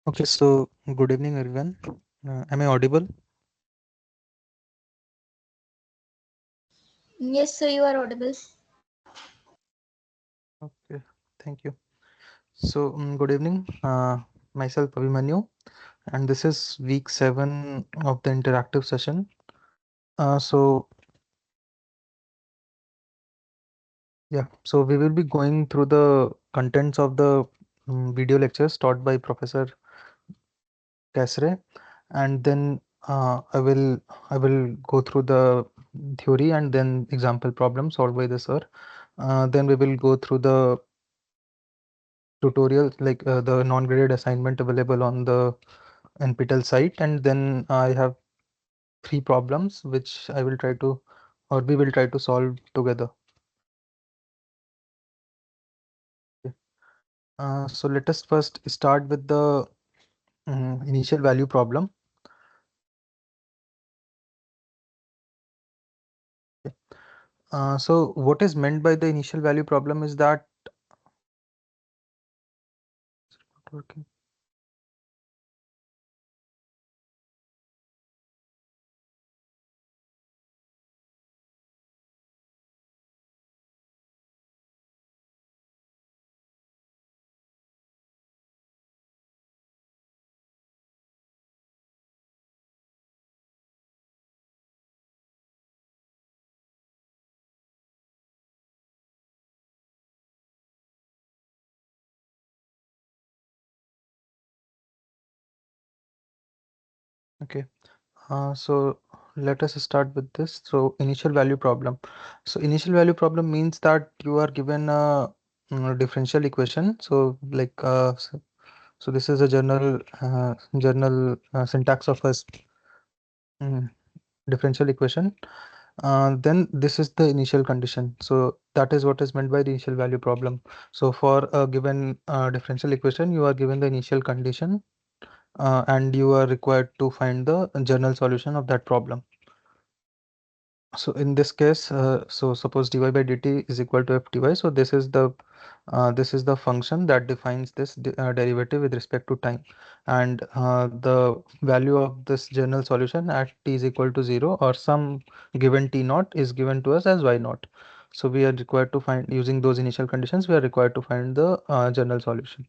Okay, so good evening, everyone. Am I audible? Yes, sir, you are audible. Okay, thank you. So, good evening. Myself Abhimanyu, and this is week 7 of the interactive session. So, yeah, so we will be going through the contents of the video lectures taught by Professor Kasre, and then I will go through the theory and then example problem solved by the sir. Then we will go through the tutorial like the non-graded assignment available on the NPTEL site, and then I have three problems which I will try to or we will try to solve together. Okay. So let us first start with the initial value problem. Okay. So what is meant by the initial value problem is that okay. Okay. So let us start with this. So initial value problem. So initial value problem means that you are given a differential equation. So so this is a general syntax of a mm, differential equation. Then this is the initial condition. So that is what is meant by the initial value problem. So for a given differential equation, you are given the initial condition, and you are required to find the general solution of that problem. So in this case, so suppose dy by dt is equal to f dy. So this is the function that defines this derivative with respect to time, and the value of this general solution at t is equal to 0 or some given t naught is given to us as y naught. So we are required to find, using those initial conditions, we are required to find the general solution.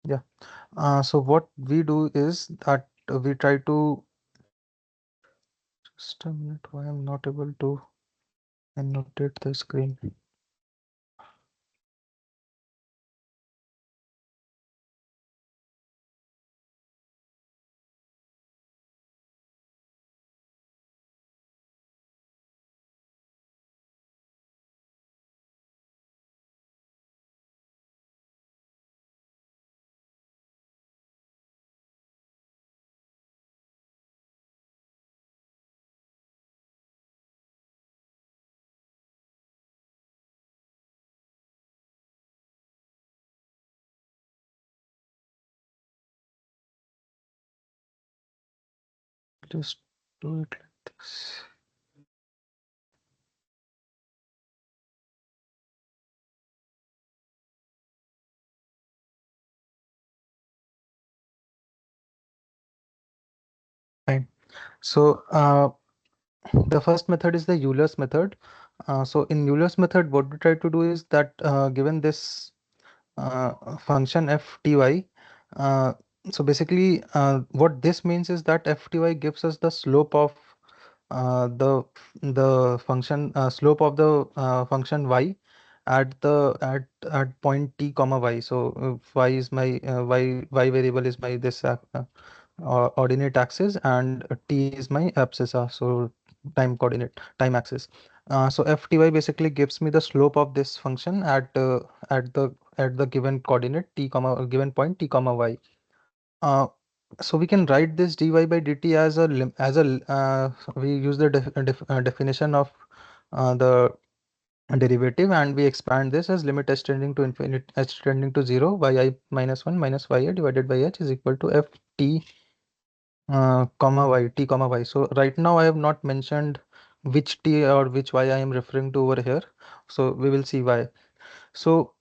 Yeah. So what we do is that we try to just a minute. Why I'm not able to annotate the screen? Just do it like this. Fine. So the first method is the Euler's method. So in Euler's method, what we try to do is that given this function f t y, uh, so basically what this means is that f t y gives us the slope of the function slope of the function y at at point t comma y. So y is my y variable is my this ordinate axis, and t is my abscissa, so time axis. So f t y basically gives me the slope of this function at the given coordinate t comma given point t comma y. Uh, so we can write this dy by dt as we use the definition of the derivative, and we expand this as limit s tending to infinite h tending to 0 yi minus 1 minus yi divided by h is equal to f t comma y, t comma y. So right now I have not mentioned which t or which y I am referring to over here. So we will see why. So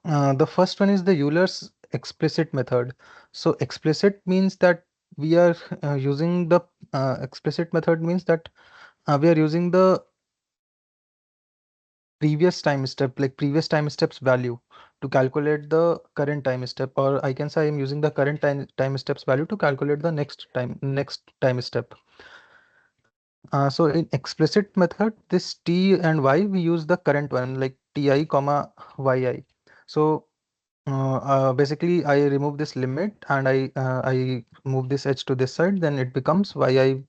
the first one is the Euler's explicit method. So explicit means that we are using the explicit method means that we are using the previous time step, like previous time steps value to calculate the current time step, or I can say I'm using the current time steps value to calculate the next time step. So in explicit method, this t and y, we use the current one, like ti comma yi. So basically I remove this limit and I move this h to this side, then it becomes yi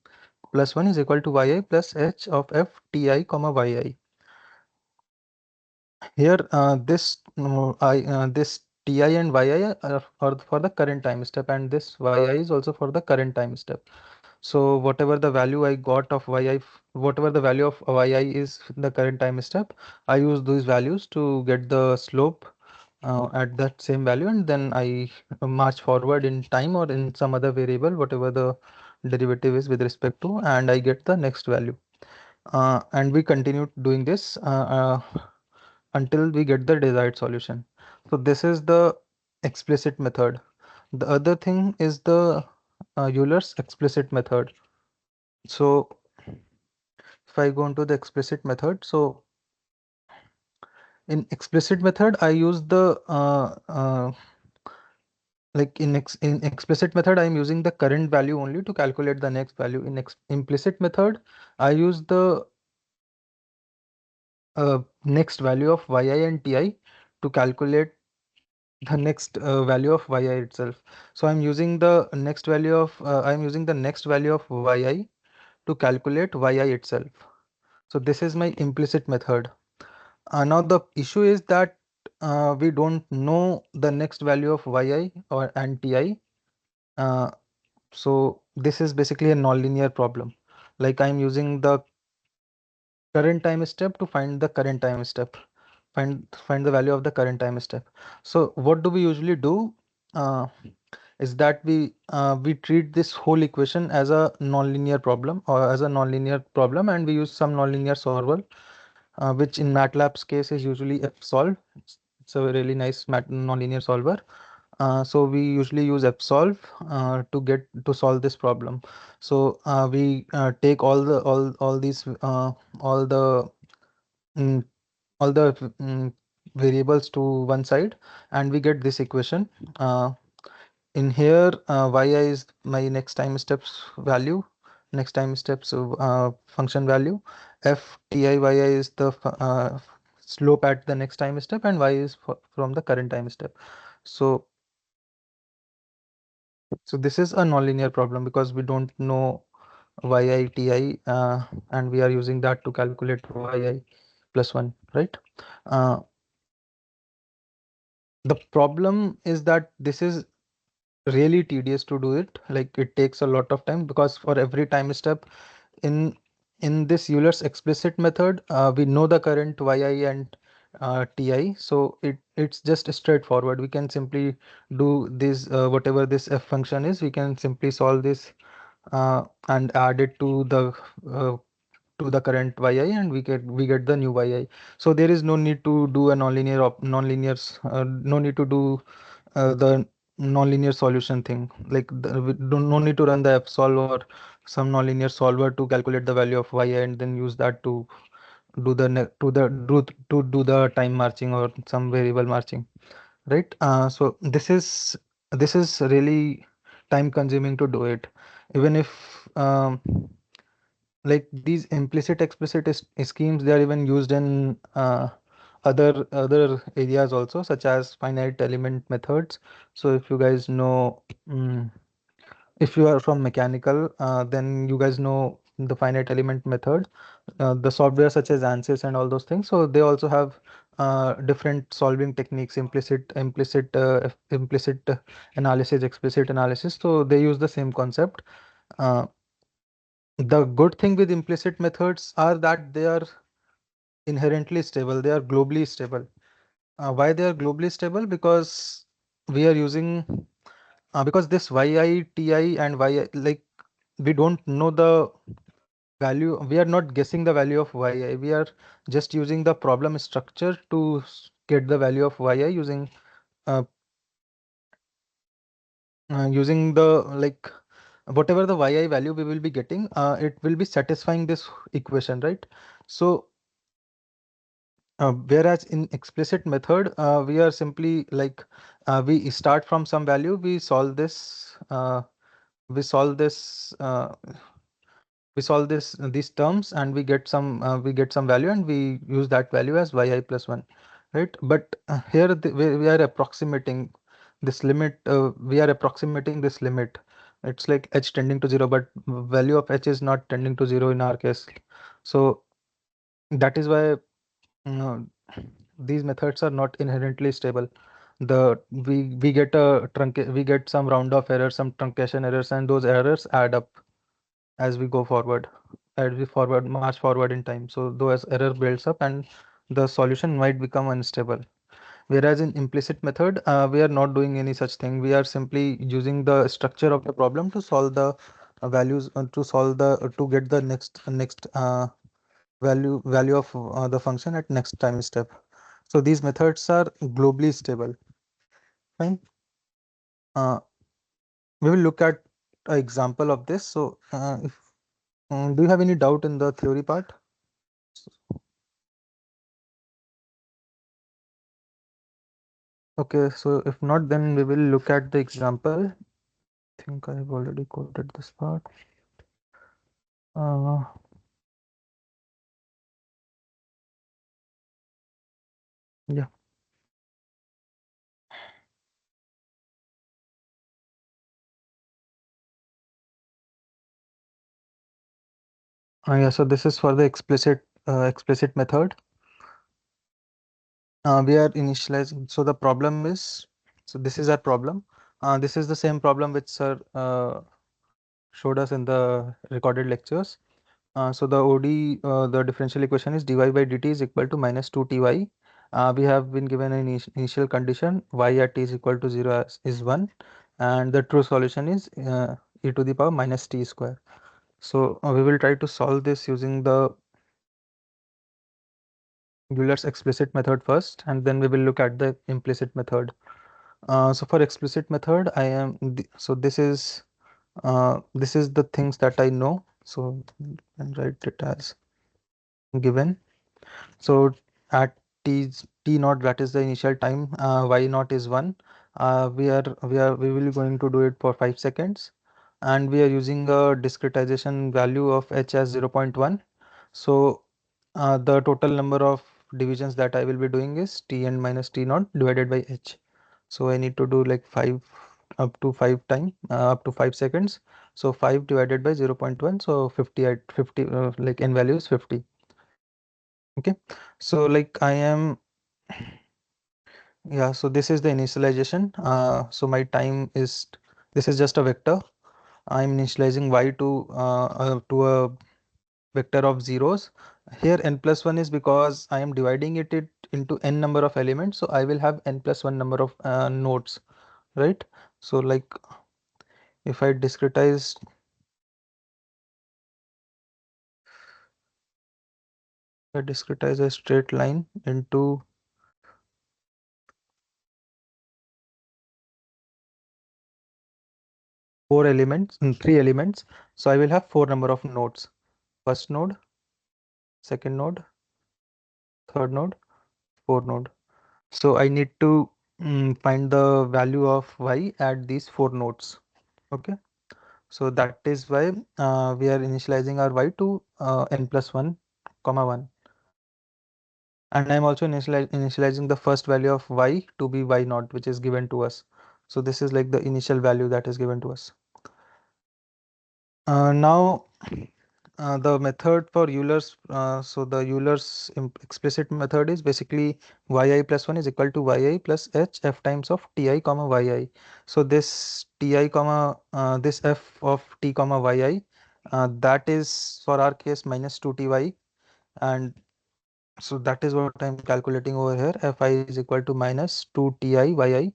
plus 1 is equal to yi plus h of f ti comma yi. Here, this Ti and Yi are for the current time step, and this Yi is also for the current time step. So whatever the value I got of Yi, whatever the value of Yi is in the current time step, I use these values to get the slope at that same value, and then I march forward in time or in some other variable, whatever the derivative is with respect to, and I get the next value. And we continue doing this until we get the desired solution. So this is the explicit method. The other thing is the Euler's explicit method. So if I go into the explicit method, so in explicit method, I use the like in explicit method, I'm using the current value only to calculate the next value. In implicit method, I use the next value of yi and ti to calculate the next value of yi itself. So I'm using the next value of yi to calculate yi itself. So this is my implicit method. Now the issue is that we don't know the next value of yi or and ti. Uh, so this is basically a nonlinear problem. Like I'm using the current time step to find the current time step, find the value of the current time step. So what do we usually do? Uh, is that we treat this whole equation as a nonlinear problem or as a nonlinear problem, and we use some nonlinear solver, which in MATLAB's case is usually fsolve. It's a really nice nonlinear solver. So we usually use fsolve to solve this problem. So we take all these all the mm, all the variables to one side, and we get this equation. In here, yi is my next time steps value, next time steps function value. F ti yi is the slope at the next time step, and y is from the current time step. So this is a nonlinear problem because we don't know yi ti, and we are using that to calculate yi plus 1, right? Uh, the problem is that this is really tedious to do it. Like it takes a lot of time because for every time step in this Euler's explicit method, we know the current yi and ti, so it's just straightforward. We can simply do this, whatever this f function is, we can simply solve this and add it uh, to the current yi, and we get the new yi. So there is no need to do a no need to do the nonlinear solution thing. Like we don't no need to run the fsolve or some nonlinear solver to calculate the value of y and then use that to do the to do the time marching or some variable marching, right? So this is really time consuming to do it. Even if like these implicit explicit schemes, they are even used in other areas also, such as finite element methods. So if you guys know, if you are from mechanical, then you guys know the finite element method, the software such as ANSYS and all those things. So they also have different solving techniques, implicit analysis, explicit analysis. So they use the same concept. uh, the good thing with implicit methods are that they are inherently stable. They are globally stable. Why they are globally stable? Because we are using because this yi, ti, and yi, like we don't know the value. We are not guessing the value of yi. We are just using the problem structure to get the value of yi using uh, using the like whatever the yi value we will be getting, it will be satisfying this equation, right? So whereas in explicit method, we are simply like we start from some value, we solve this these terms, and we get some value, and we use that value as yi plus 1, right? But here we are approximating this limit. We are approximating this limit. It's like h tending to 0, but value of h is not tending to 0 in our case. So that is why uh, these methods are not inherently stable. We get we get some round off errors, some truncation errors, and those errors add up as we go forward, march forward in time. So those error builds up, and the solution might become unstable. Whereas in implicit method, we are not doing any such thing. We are simply using the structure of the problem to solve the values, to get the next value of the function at next time step. So these methods are globally stable. Fine. Uh, we will look at an example of this. So if do you have any doubt in the theory part? Okay, so if not, then we will look at the example. I think I have already coded this part. Uh, yeah. Yeah. So this is for the explicit method. We are initializing. So the problem is, so this is our problem. This is the same problem which sir showed us in the recorded lectures. So the OD, the differential equation is dy by dt is equal to minus 2ty. We have been given an initial condition y at t is equal to 0 is 1, and the true solution is e to the power minus t square. So we will try to solve this using the Euler's explicit method first, and then we will look at the implicit method. So for explicit method, so this is the things that I know. So I'll write it as given. So at t naught, that is the initial time, y naught is 1. We will be going to do it for 5 seconds, and we are using a discretization value of h as 0.1. So the total number of divisions that I will be doing is t n minus t naught divided by h. So I need to do like 5 up to 5 seconds. So 5 divided by 0.1, so 50 at 50, like n value is 50. Okay, so like yeah, so this is the initialization. So my time is, this is just a vector. I'm initializing y to a vector of zeros. Here n plus 1 is because I am dividing it into n number of elements, so I will have n plus 1 number of nodes, right? So like if I discretize a straight line into 3 elements, so I will have 4 number of nodes. First node, second node, third node, fourth node. So I need to find the value of y at these 4 nodes. Okay, so that is why we are initializing our y to n plus 1 comma 1, and I'm also initializing the first value of y to be y naught, which is given to us. So this is like the initial value that is given to us. Now the method for Euler's, so the Euler's explicit method is basically yi plus 1 is equal to yi plus h f times of ti comma yi. So this ti comma this f of t comma yi, that is for our case minus 2ty, and so that is what I'm calculating over here. Fi is equal to minus 2ti yi.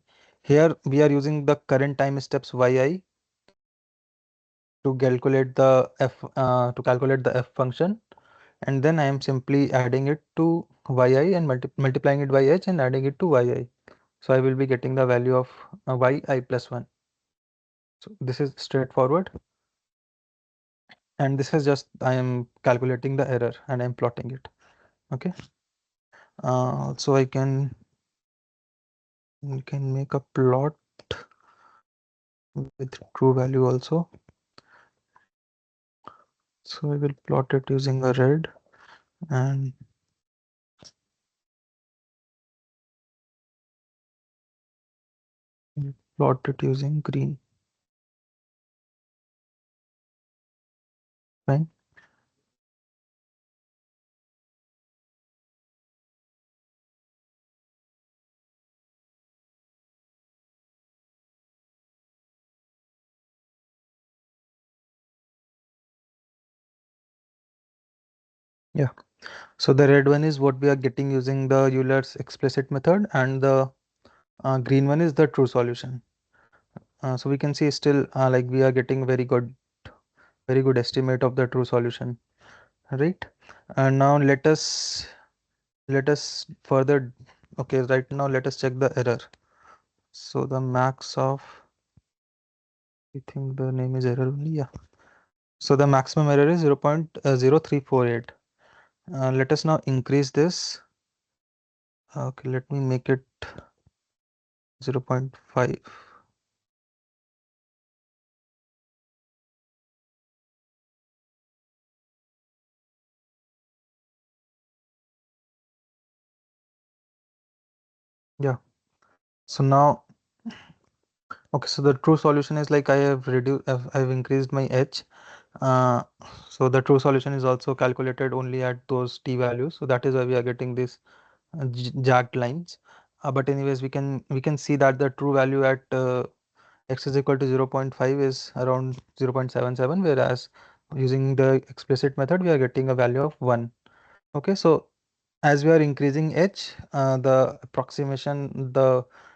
here we are using the current time steps yi to calculate the f function, and then I am simply adding it to yi and multiplying it by h and adding it to yi. So I will be getting the value of yi plus 1. So this is straightforward, and this is just I am calculating the error and I am plotting it. Okay. So I can make a plot with true value also. So I will plot it using a red and plot it using green. Fine. Yeah. So the red one is what we are getting using the Euler's explicit method, and the green one is the true solution. So we can see still like we are getting very good estimate of the true solution, right? And now let us further. Okay, right now let us check the error. So the max of, I think the name is error only. Yeah. So the maximum error is 0.0348. Let us now increase this. Okay, let me make it 0.5. Yeah. So now, okay, so the true solution is like I have reduced, I've increased my h. Uh, so the true solution is also calculated only at those t values. So that is why we are getting these jagged lines. But anyways, we can see that the true value at x is equal to 0.5 is around 0.77, whereas using the explicit method we are getting a value of 1. Okay, so as we are increasing h, the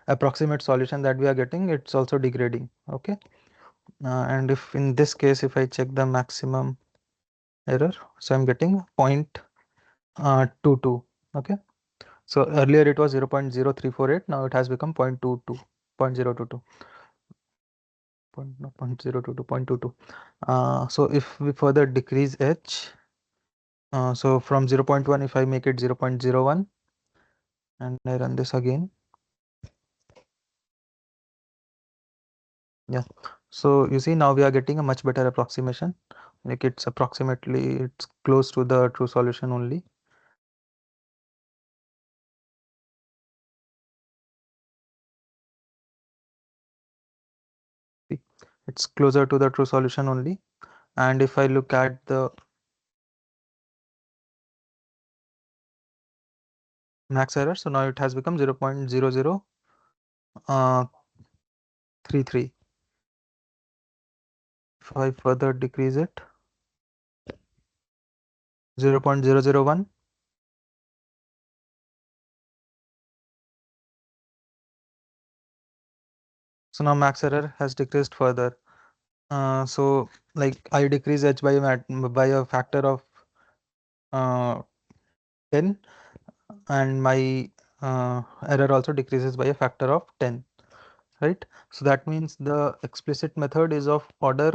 approximate solution that we are getting, it's also degrading. Okay. And if in this case, if I check the maximum error, so I'm getting 0.22. Okay. So earlier it was 0.0348, now it has become 0.22, 0.022, no, 0.022, 0.22. So if we further decrease h, so from 0.1, if I make it 0.01 and I run this again, yeah. So you see now we are getting a much better approximation. Like it's close to the true solution only. See, it's closer to the true solution only. And if I look at the max error, so now it has become 0.0033. If I further decrease it, 0.001. So now max error has decreased further. So like I decrease h by a factor of 10, and my error also decreases by a factor of 10, right? So that means the explicit method is of order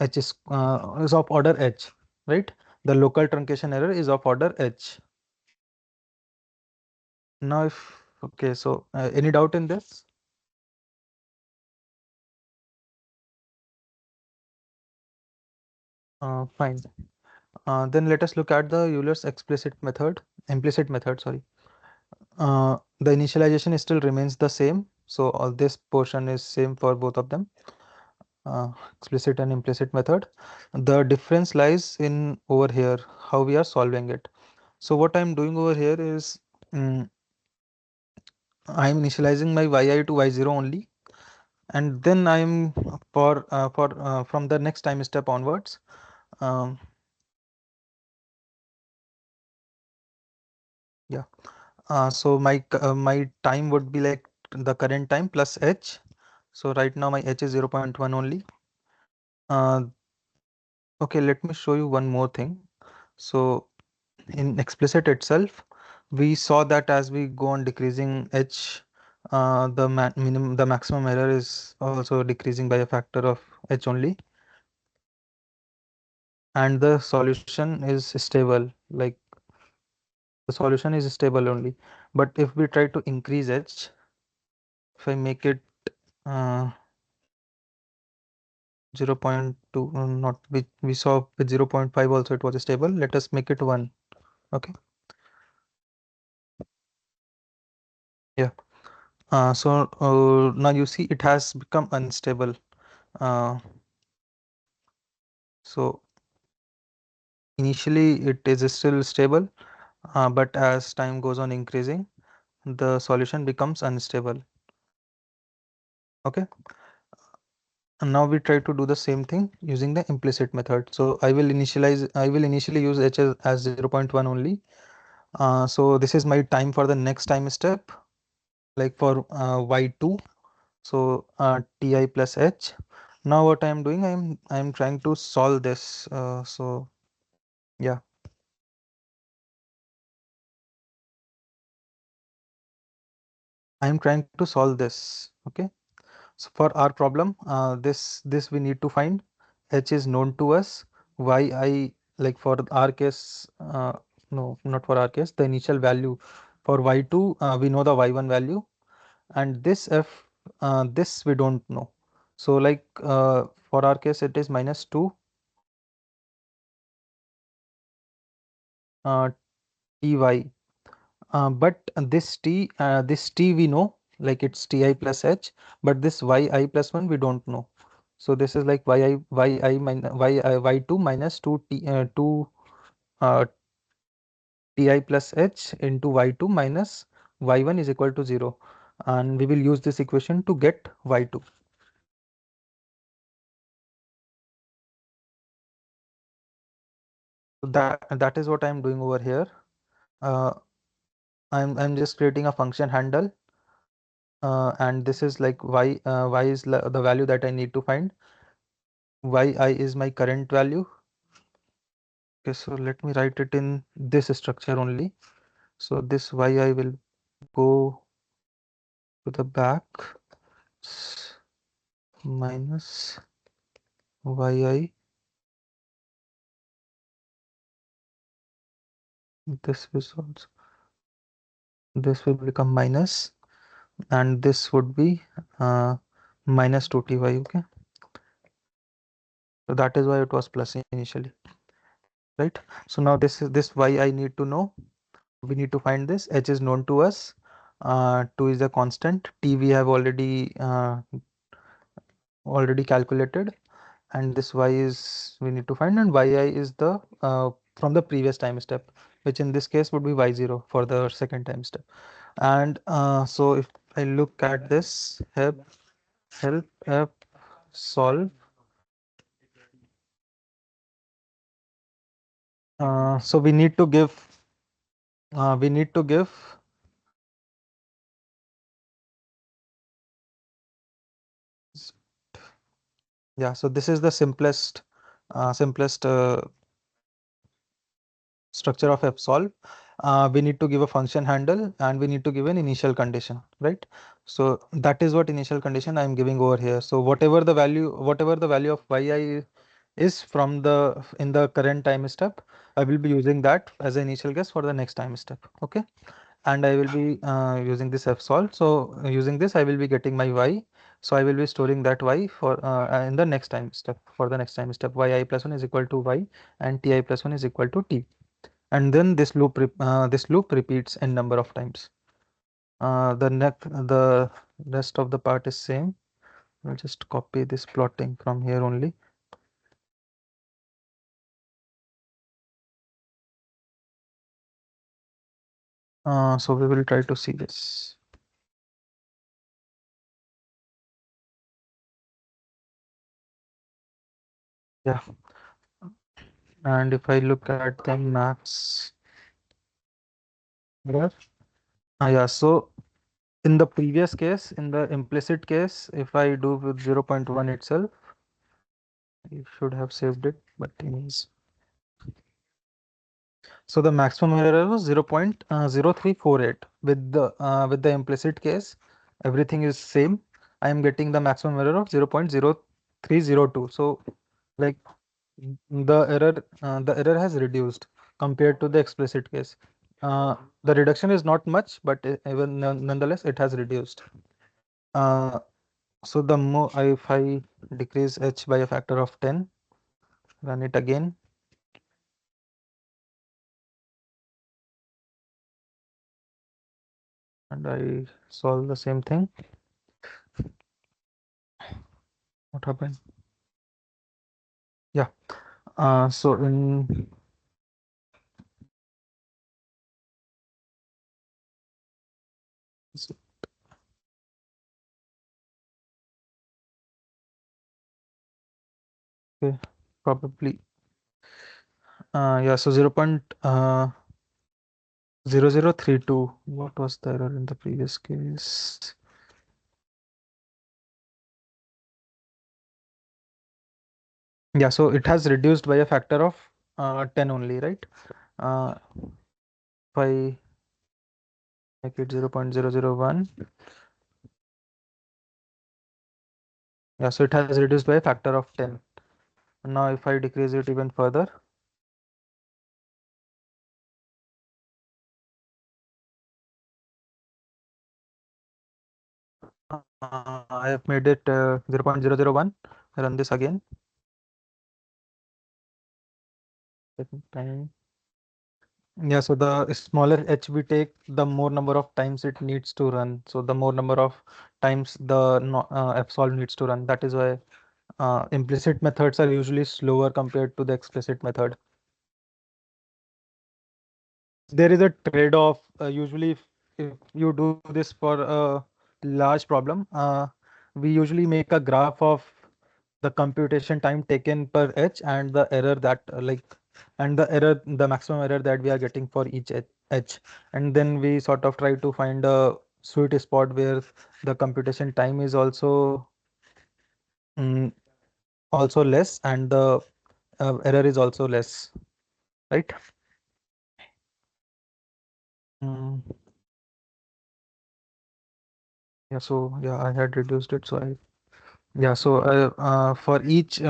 is of order h, right? The local truncation error is of order h. Now if, okay, so any doubt in this? Fine. Then let us look at the Euler's implicit method, sorry. The initialization still remains the same, so all this portion is same for both of them, explicit and implicit method. The difference lies in over here, how we are solving it. So what I'm doing over here is I'm initializing my yi to y0 only, and then I'm for from the next time step onwards, um, yeah. my time would be like the current time plus h. So right now my h is 0.1 only. Uh, okay, let me show you one more thing. So in explicit itself, we saw that as we go on decreasing h, the maximum error is also decreasing by a factor of h only, and the solution is stable. Like the solution is stable only. But if we try to increase h, if I make it uh, 0.2, not we saw with 0.5 also it was stable. Let us make it 1. Okay. Yeah. Now you see it has become unstable. Uh, so initially it is still stable, but as time goes on increasing, the solution becomes unstable. Okay. And now we try to do the same thing using the implicit method. So I will initially use h as 0.1 only. So this is my time for the next time step, like for y2. So ti plus h. Now what I am doing, I'm trying to solve this. So yeah, I'm trying to solve this. Okay. So for our problem, this we need to find. H is known to us. Y like for our case, no, not for our case. The initial value for y2, we know the y1 value, and this f, this we don't know. So like for our case, it is minus 2 ty. But this t we know, like it's ti plus h, but this yi plus 1 we don't know. So this is like yi minus y2 minus 2 t 2 uh, ti plus h into y2 minus y1 is equal to 0, and we will use this equation to get y2. So that is what I'm doing over here. Uh, I'm just creating a function handle, and this is like y is the value that I need to find. Yi is my current value. Okay, so let me write it in this structure only. So this yi will go to the back minus yi. This is also, this will become minus, and this would be minus 2ty. Okay, so that is why it was plus initially, right? So now this y I need to know. We need to find this. H is known to us. 2 is a constant. T we have already calculated, and this y is we need to find, and yi is the from the previous time step, which in this case would be y0 for the second time step. And so if I look at this, help solve. So we need to give yeah, so this is the simplest structure of fsolve. We need to give a function handle, and we need to give an initial condition, right? So that is what initial condition I am giving over here. So whatever the value of yi is from the in the current time step, I will be using that as an initial guess for the next time step. Okay, and I will be using this fsolve. So using this, I will be getting my y. So I will be storing that y for in the next time step. For the next time step, yi plus 1 is equal to y, and ti plus 1 is equal to t. And then this loop repeats n number of times. The rest of the part is same. I'll just copy this plotting from here only. So we will try to see this. Yeah, and if I look at the max error, Yeah, so in the previous case, in the implicit case, if I do with 0.1 itself, you should have saved it, but anyways. So the maximum error was 0.0348. With the implicit case, everything is same. I am getting the maximum error of 0.0302. So like the error has reduced compared to the explicit case. The reduction is not much, but even nonetheless it has reduced. Uh, so the more if I decrease h by a factor of 10, run it again, and I solve the same thing. What happened? Yeah. So in okay, probably yeah. So 0.0032. What was the error in the previous case? Yeah. So it has reduced by a factor of 10 only, right? If I make it 0.001, yeah. So it has reduced by a factor of 10. Now if I decrease it even further, I have made it 0.001. Run this again. Second time. Yeah, so the smaller h we take, the more number of times it needs to run. So the more number of times the fsolve needs to run. That is why implicit methods are usually slower compared to the explicit method. There is a trade-off. Usually, if you do this for a large problem, we usually make a graph of the computation time taken per h and the error that and the maximum error that we are getting for each h, and then we sort of try to find a sweet spot where the computation time is mm, also less and the error is also less, right? Mm, yeah, so yeah, I had reduced it, so I yeah, so for each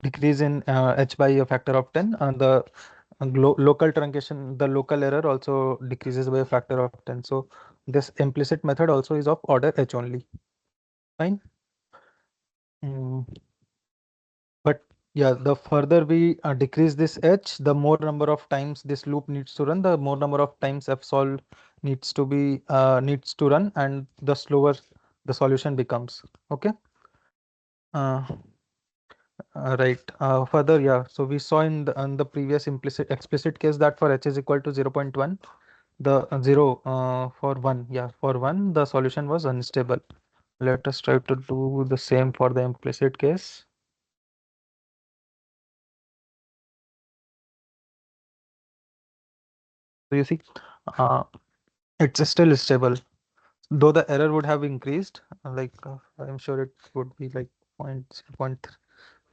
decrease in h by a factor of 10, the local truncation, the local error also decreases by a factor of 10. So this implicit method also is of order h only. Fine. Mm, but yeah, the further we decrease this h, the more number of times this loop needs to run, the more number of times fsolve needs to run, and the slower the solution becomes. Okay. Uh, right. Further, yeah. So we saw in the previous explicit case that for h is equal to 0.1, the 0 for 1, yeah, for 1 the solution was unstable. Let us try to do the same for the implicit case. So you see, uh, it's still stable, though the error would have increased. I'm sure it would be like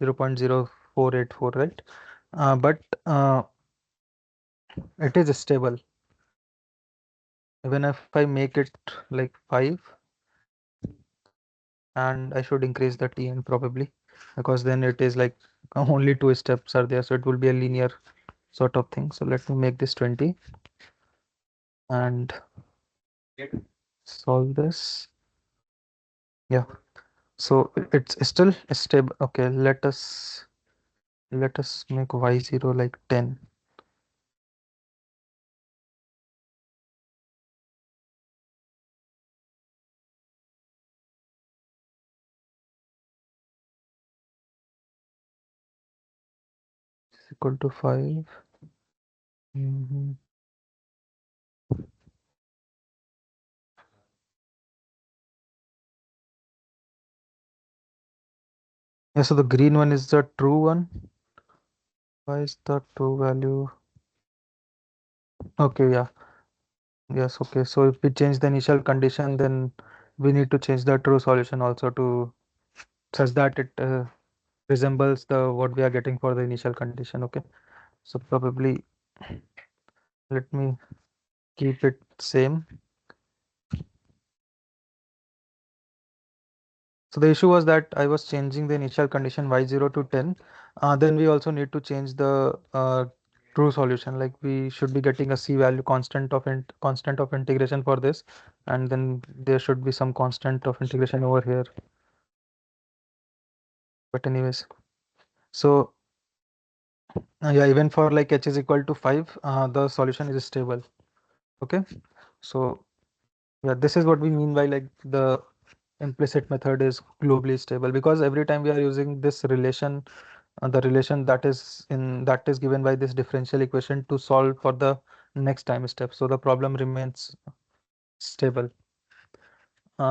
0.0484, right? But it is stable. Even if I make it like 5, and I should increase the tn probably, because then it is like only two steps are there, so it will be a linear sort of thing. So let me make this 20 and solve this. Yeah, so it's still stable. Okay, let us make y0 like 10. Is equal to 5. Mhm. Yeah, so the green one is the true one. Why is the true value? Okay, yeah. Yes, okay. So if we change the initial condition, then we need to change the true solution also to such that it resembles the what we are getting for the initial condition. Okay. So probably let me keep it same. So the issue was that I was changing the initial condition y0 to 10. Then we also need to change the true solution. Like we should be getting a c value constant of integration for this, and then there should be some constant of integration over here. But anyways, so yeah, even for like h is equal to 5, the solution is stable. Okay, so yeah, this is what we mean by like the implicit method is globally stable, because every time we are using this relation, the relation that is given by this differential equation to solve for the next time step, so the problem remains stable.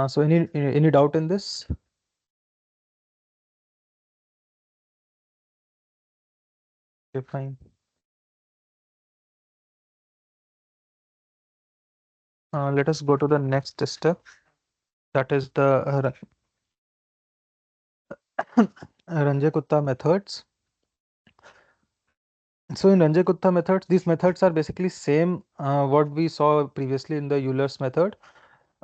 So any doubt in this? Okay, fine. Let us go to the next step, that is the Ranjay-Kutta methods. So in Ranjay-Kutta methods, these methods are basically same what we saw previously in the Euler's method.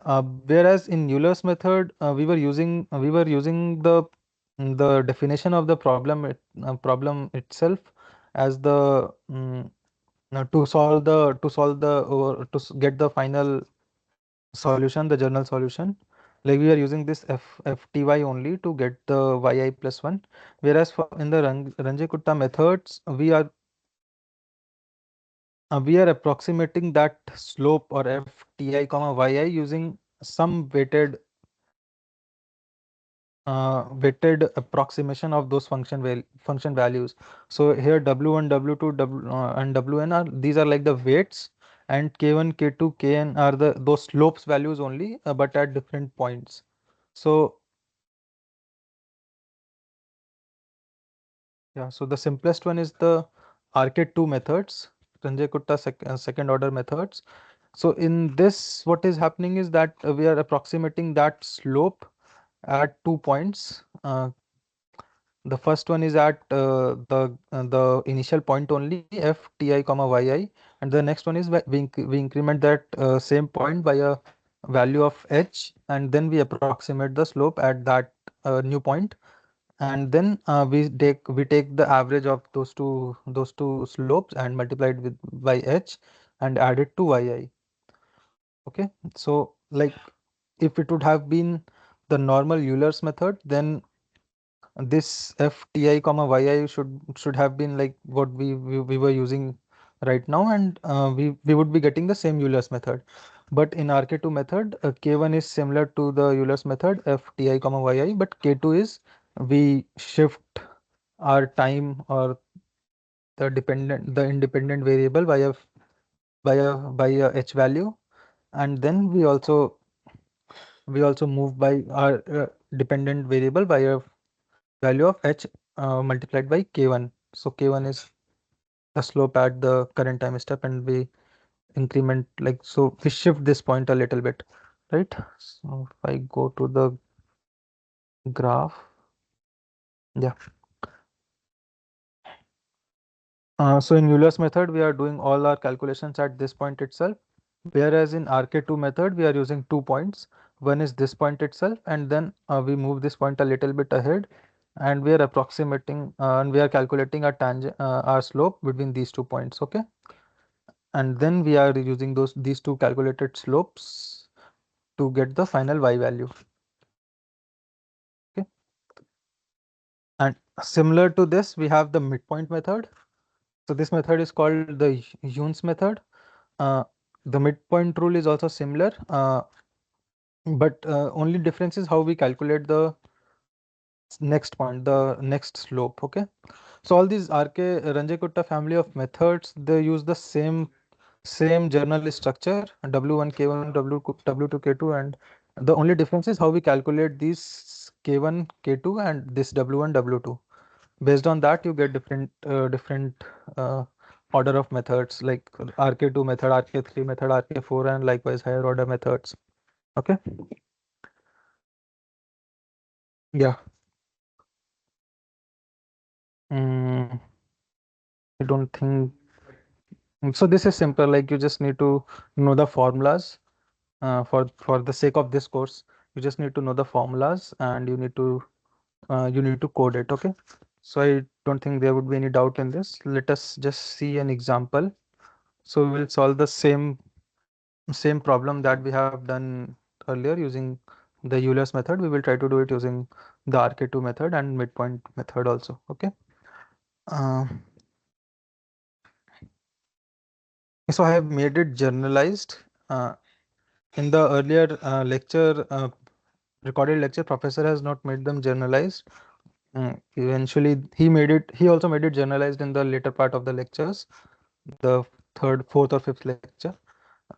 Whereas in Euler's method, we were using the definition of the problem itself as the to get the final solution, the general solution. Like we are using this fty only to get the yi plus 1. Whereas for in the Ranjay-Kutta methods, we are approximating that slope or fti comma yi using some weighted approximation of those function values. So here w1 w2 and wn are, these are like the weights, and k1 k2 kn are the those slopes values only, but at different points. So yeah, so the simplest one is the RK2 methods, Ranjay-Kutta second order methods. So in this, what is happening is that we are approximating that slope at 2 points. The first one is at the initial point only, f ti comma yi, and the next one is we increment that same point by a value of h, and then we approximate the slope at that new point, and then we take the average of those two slopes and multiply it with by h and add it to yi. Okay, so like if it would have been the normal Euler's method, then this fti comma yi should have been like what we were using right now, and we would be getting the same Euler's method. But in RK2 method, k1 is similar to the Euler's method fti comma yi, but k2 is we shift our time or the independent variable by a h value, and then we also move by our dependent variable by a value of h multiplied by k1. So k1 is the slope at the current time step, and we increment, like, so we shift this point a little bit, right? So if I go to the graph, yeah. So in Euler's method, we are doing all our calculations at this point itself, whereas in RK2 method, we are using 2 points. One is this point itself, and then we move this point a little bit ahead, and we are approximating and we are calculating our tangent, our slope between these 2 points. Okay, and then we are using these two calculated slopes to get the final y value. Okay, and similar to this, we have the midpoint method. So this method is called the Yoon's method. Uh, the midpoint rule is also similar, but only difference is how we calculate the next point, the next slope. Okay, so all these RK Ranjay-Kutta family of methods, they use the same journal structure, W1 K1 W2 K2, and the only difference is how we calculate these K1 K2 and this W1 W2. Based on that, you get different order of methods like RK2 method, RK3 method, RK4, and likewise higher order methods. Okay. Yeah. Mm, I don't think so. This is simple. Like you just need to know the formulas. For the sake of this course, you just need to know the formulas and you need to code it. Okay. So I don't think there would be any doubt in this. Let us just see an example. So we will solve the same problem that we have done earlier using the Euler's method. We will try to do it using the RK2 method and midpoint method also. Okay. Uh, so I have made it generalized. In the earlier recorded lecture, professor has not made them generalized. Eventually, he also made it generalized in the later part of the lectures, the third, fourth, or fifth lecture.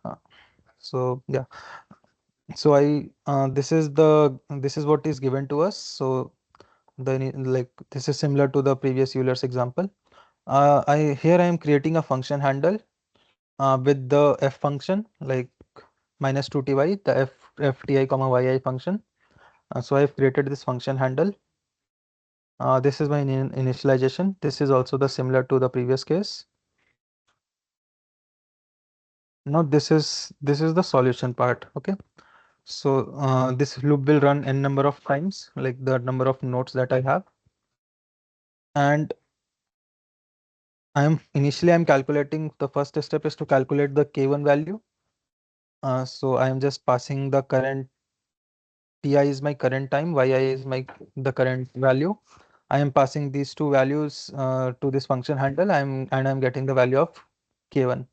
Uh, so yeah, so this is what is given to us. So like this is similar to the previous Euler's example. I am creating a function handle with the f function like minus 2ty, the fti comma yi function. So I've created this function handle. This is my initialization. This is also the similar to the previous case. Now this is the solution part. Okay. So this loop will run n number of times, like the number of nodes that I have. And I'm calculating, the first step is to calculate the k1 value. So I am just passing the current ti is my current time, yi is my the current value. I am passing these two values to this function handle. I'm getting the value of k1.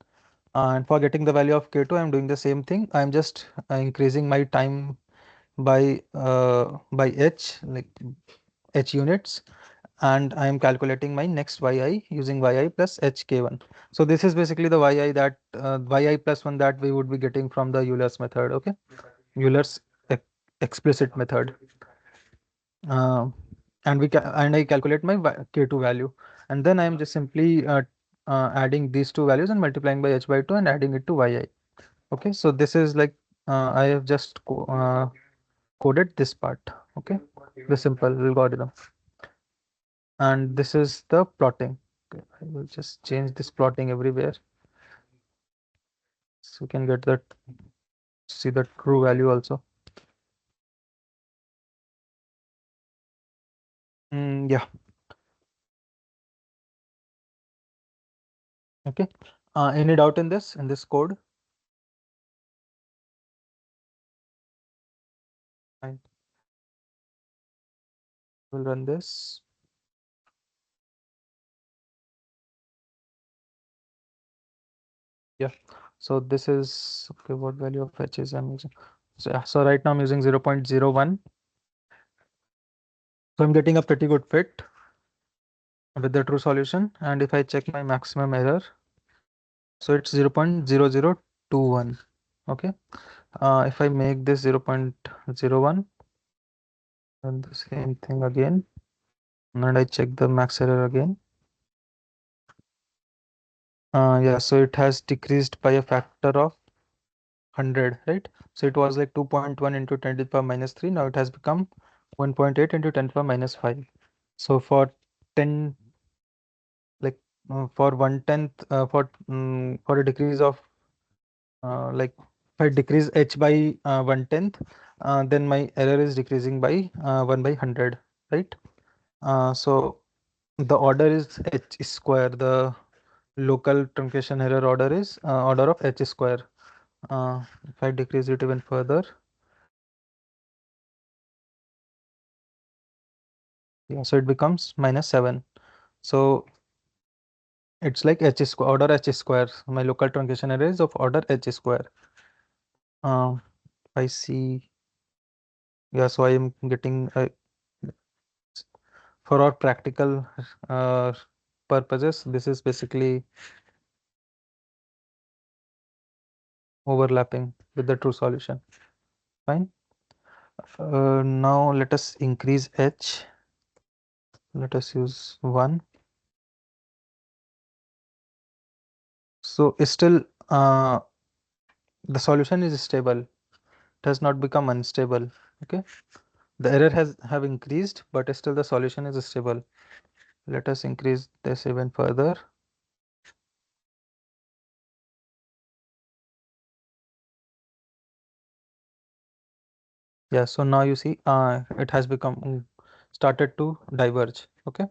And for getting the value of k2, I'm doing the same thing. I'm just increasing my time by h, like h units, and I am calculating my next yi using yi plus hk1. So this is basically the yi that yi plus 1 that we would be getting from the Euler's method. Okay, Euler's explicit method. Uh, and I calculate my k2 value, and then I am just simply adding these two values and multiplying by h by 2 and adding it to yi. Okay, so this is like I have just coded this part. Okay, the simple algorithm. And this is the plotting. Okay, I will just change this plotting everywhere so we can get that, see the true value also. Yeah. Okay. Any doubt in this code? Fine. We'll run this. Yeah. So this is okay. What value of h is I'm using? So, yeah, so right now I'm using 0.01. So I'm getting a pretty good fit with the true solution. And if I check my maximum error, so it's 0.0021. Okay. If I make this 0.01 and the same thing again, and I check the max error again. Yeah, so it has decreased by a factor of 100, right? So it was like 2.1 into 10 to the power minus 3. Now it has become 1.8 into 10 to the power minus 5. So for 10, like for 1/10, for a decrease of like if I decrease h by 1/10, then my error is decreasing by 1 by 100, right? So the order is h square. The local truncation error order is order of h square. If I decrease it even further, yeah, so it becomes -7. So it's like h square, order h square. My local truncation error is of order h square. Uh, I see. Yeah, so I am getting for our practical uh, purposes, this is basically overlapping with the true solution. Fine. Now let us increase h. Let us use 1. So still the solution is stable. It has not become unstable. Okay. The error has have increased, but still the solution is stable. Let us increase this even further. Yeah, so now you see it has become started to diverge. Okay.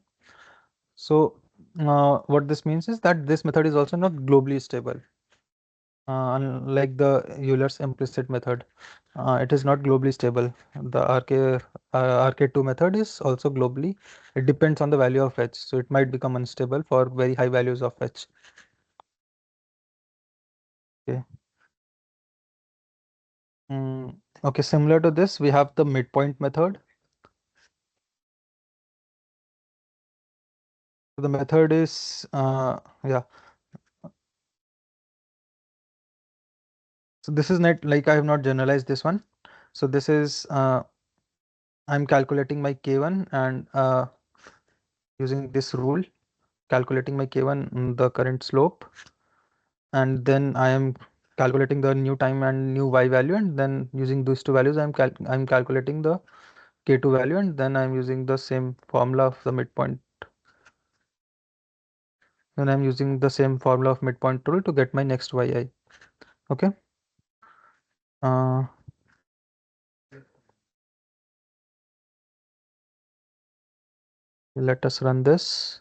So what this means is that this method is also not globally stable. Unlike the Euler's implicit method, it is not globally stable. The RK2 method is also globally. It depends on the value of h, so it might become unstable for very high values of h. Okay. Okay. Similar to this, we have the midpoint method. So the method is yeah. So this is not like I have not generalized this one. So this is I'm calculating my k1 and using this rule, calculating my k1, the current slope, and then I am calculating the new time and new y value, and then using these two values I'm calculating the k2 value, and then I'm using the same formula of the midpoint. Then I'm using the same formula of midpoint rule to get my next yi. Okay. Uh, Let us run this.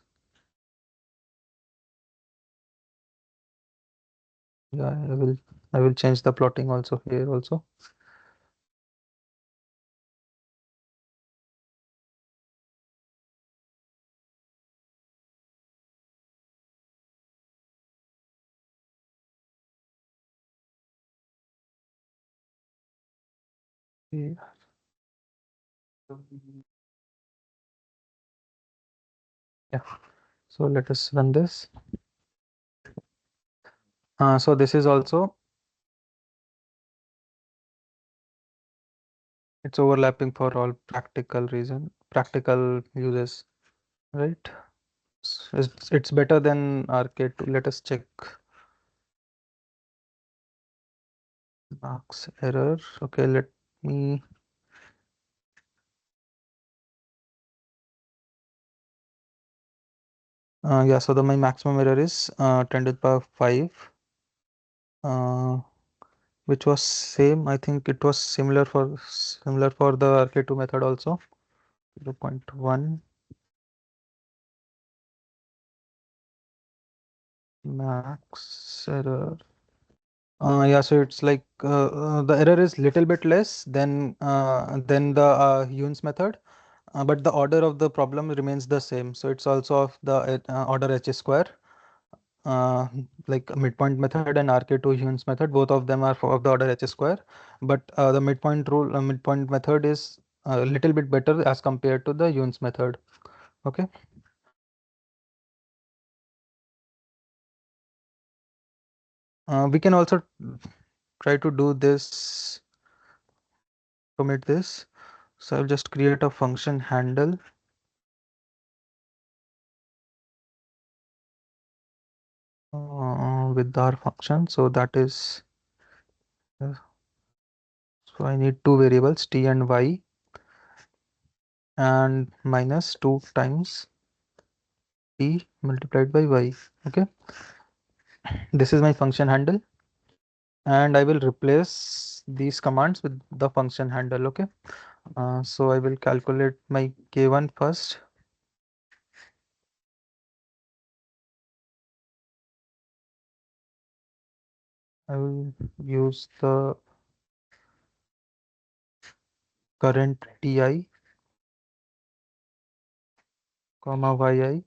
Yeah, I will change the plotting also here also. Yeah. Yeah. So let us run this. So this is also, it's overlapping for all practical uses, right? It's better than RK2. Let us check marks error. Okay, let me. Yeah, so my maximum error is 10 to the power 5, uh, which was same. I think it was similar for the RK2 method also. 0.1 max error. Yeah, so it's like the error is little bit less than the Yoon's method, but the order of the problem remains the same. So it's also of the order h square. Uh, like midpoint method and RK2 Yoon's method, both of them are of the order h square. But the midpoint method is a little bit better as compared to the Yoon's method. Okay. We can also try to do this, commit this. So I'll just create a function handle with our function. So that is, uh, so I need two variables t and y, and minus 2 times t multiplied by y. Okay, this is my function handle, and I will replace these commands with the function handle. Okay, so I will calculate my k1 first. I will use the current ti comma yi.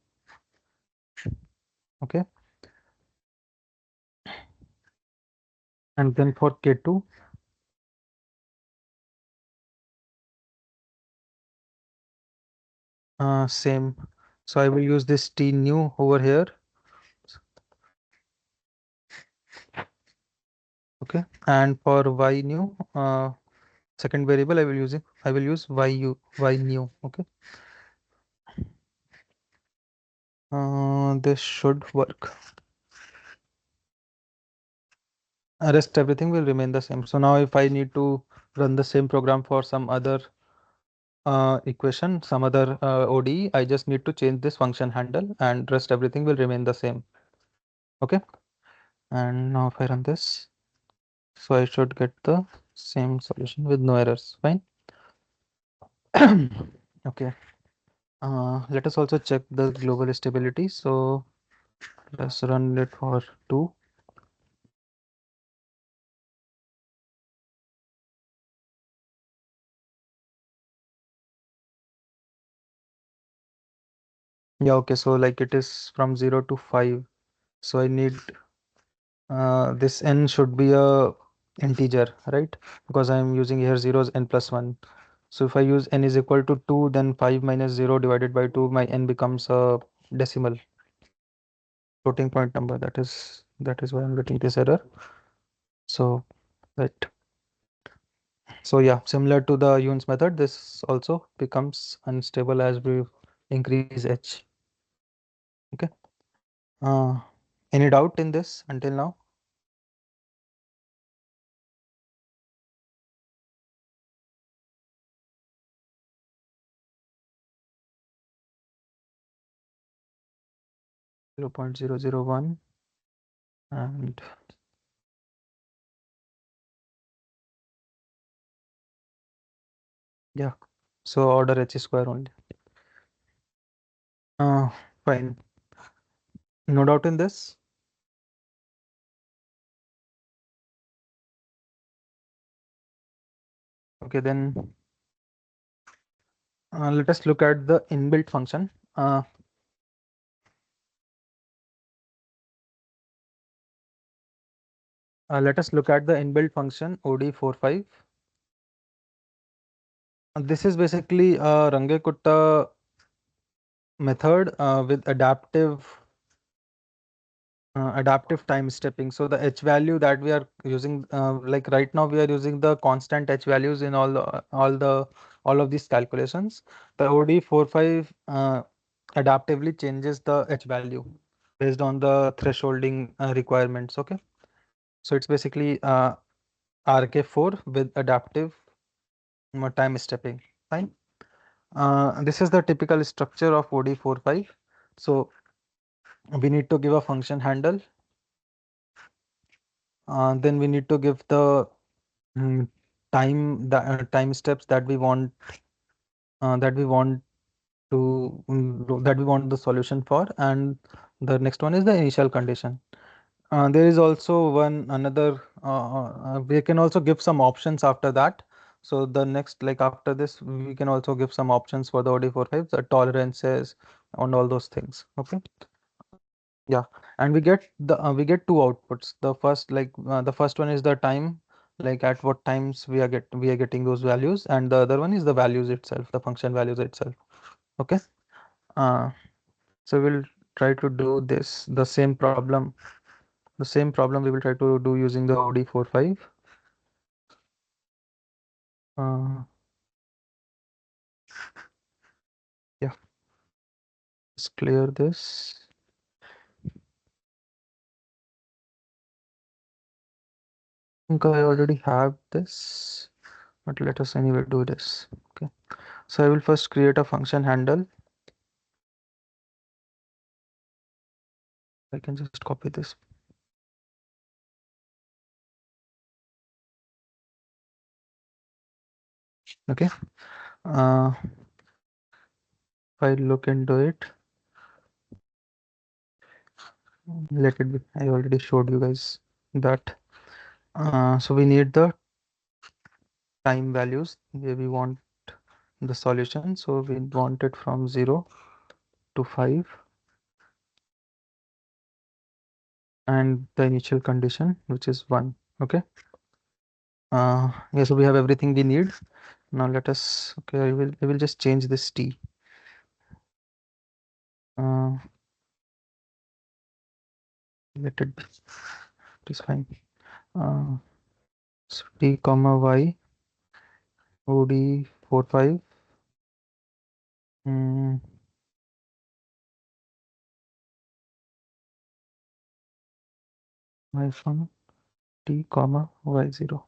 Okay, and then for k2, same. So I will use this t new over here. Okay, and for y new, second variable I will use y new. Okay, this should work. rest everything will remain the same. So now if I need to run the same program for some other equation, some other ODE, I just need to change this function handle and rest everything will remain the same. Okay. And now if I run this, so I should get the same solution with no errors. Fine. Okay. Let us also check the global stability. So let's run it for 2. Yeah, okay. So like it is from 0 to 5. So I need this n should be a integer, right? Because I'm using here 0 is n plus 1. So if I use n is equal to 2, then 5 minus 0 divided by 2, my n becomes a decimal floating point number. That is why I'm getting this error. So right. So yeah, similar to the Yoon's method, this also becomes unstable as we increase h. Okay. Uh, any doubt in this until now? 0.001 and yeah, so order h square only. Uh, Fine. No doubt in this. Okay, then let us look at the inbuilt function. Let us look at the inbuilt function OD45. This is basically a Range-Kutta method with adaptive time stepping. So the h value that we are using, like right now we are using the constant h values in all of these calculations. The OD45 adaptively changes the h value based on the thresholding requirements. Okay, so it's basically RK4 with adaptive time stepping. Fine. This is the typical structure of OD45. So we need to give a function handle. Then we need to give the time steps that we want that we want the solution for, and the next one is the initial condition. There is also one another we can also give some options after that. So the next, like after this, we can also give some options for the OD45, the tolerances and all those things. Okay. Yeah, and we get two outputs. The first one is the time, like at what times we are getting those values, and the other one is the values itself, the function values itself. Okay. Uh, so we'll try to do this the same problem we will try to do using the OD45. Uh, yeah, let's clear this. I think I already have this, but let us anyway do this. Okay. So I will first create a function handle. I can just copy this. Okay. If I look into it, let it be. I already showed you guys that. So we need the time values where we want the solution. So we want it from 0 to 5 and the initial condition, which is 1. Okay. Yeah, so we have everything we need. Now let us, okay, I will just change this t. Uh, Let it be. It is fine. Uh, so t comma y OD 45. Mm, my fun. t comma y0.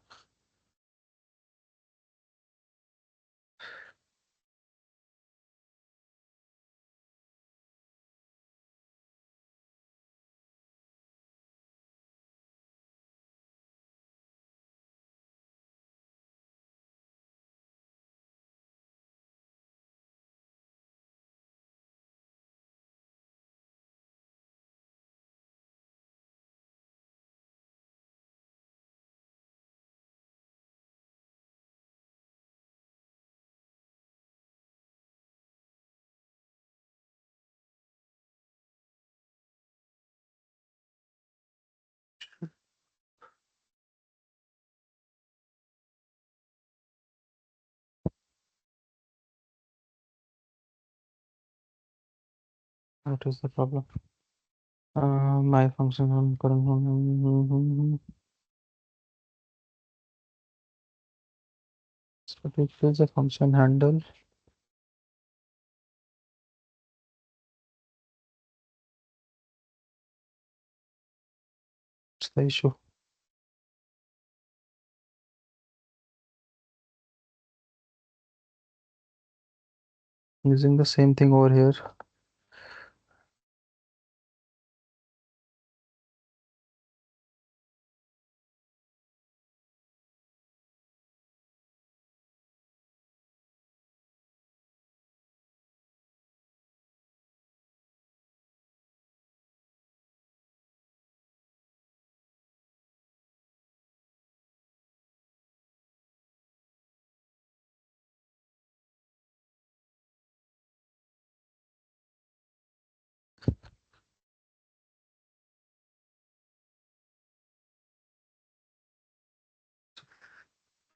What is the problem? My function on current. So it is a function handle. What's the issue? Using the same thing over here.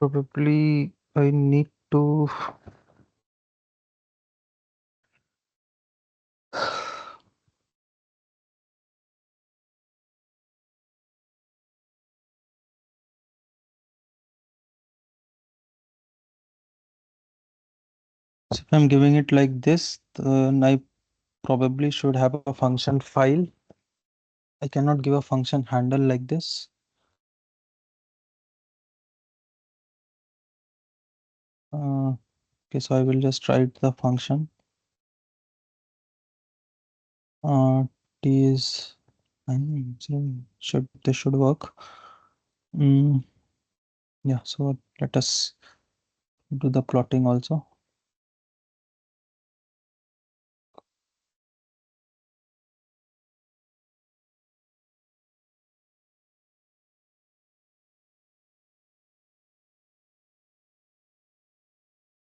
Probably I need to. So if I'm giving it like this, then I probably should have a function file. I cannot give a function handle like this. Okay, so I will just write the function. T is so should this should work. Yeah, so let us do the plotting also.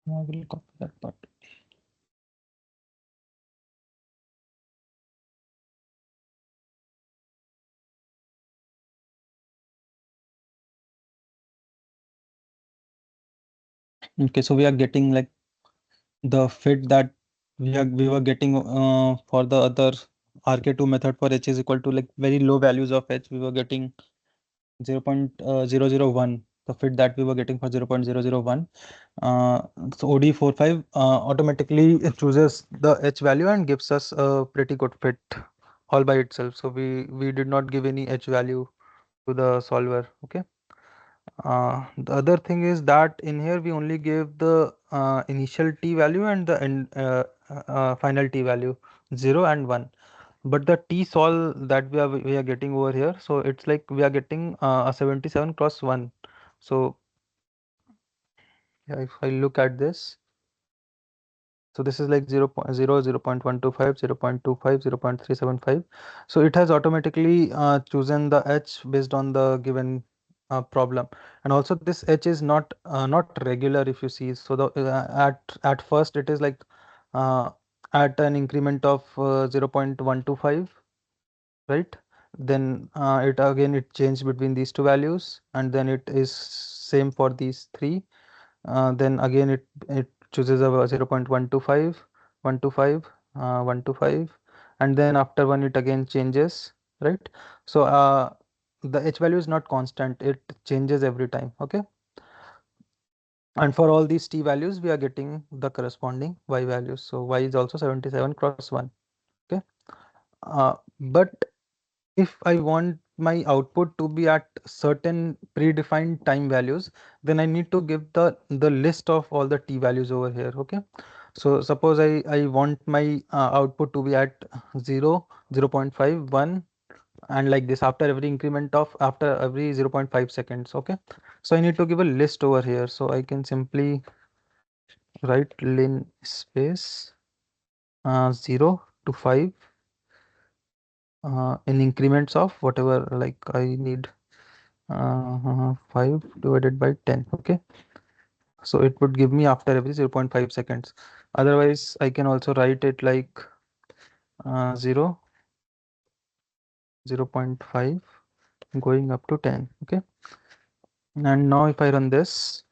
I will copy that part. Okay, so we are getting like the fit that we were getting for the other RK2 method for h is equal to like very low values of h. We were getting 0.001, the fit that we were getting for 0.001. So OD45 automatically it chooses the h value and gives us a pretty good fit all by itself. So we did not give any h value to the solver. Okay. The other thing is that in here we only gave the initial t value and the final t value 0 and 1. But the t sol that we are getting over here, so it's like we are getting a 77 cross 1. So yeah, if I look at this, so this is like 0.0, 0.125, 0.25, 0.375. So it has automatically chosen the h based on the given problem. And also this h is not regular if you see. So the at first it is like uh, at an increment of 0.125, right? Then it changed between these two values, and then it is same for these three. Then again it chooses a 0.125, 125, and then after one it again changes, right? So the h value is not constant, it changes every time. Okay, and for all these t values we are getting the corresponding y values. So y is also 77 cross 1. Okay, but if I want my output to be at certain predefined time values, then I need to give the list of all the t values over here. Okay, so suppose I want my output to be at 0, 0.5, 1, and like this after every increment of after every 0.5 seconds. Okay, so I need to give a list over here, so I can simply write lin space 0 to 5 in increments of whatever, like I need 5 divided by 10. Okay, so it would give me after every 0.5 seconds. Otherwise I can also write it like 0, 0.5 going up to 10. Okay, and now if I run this,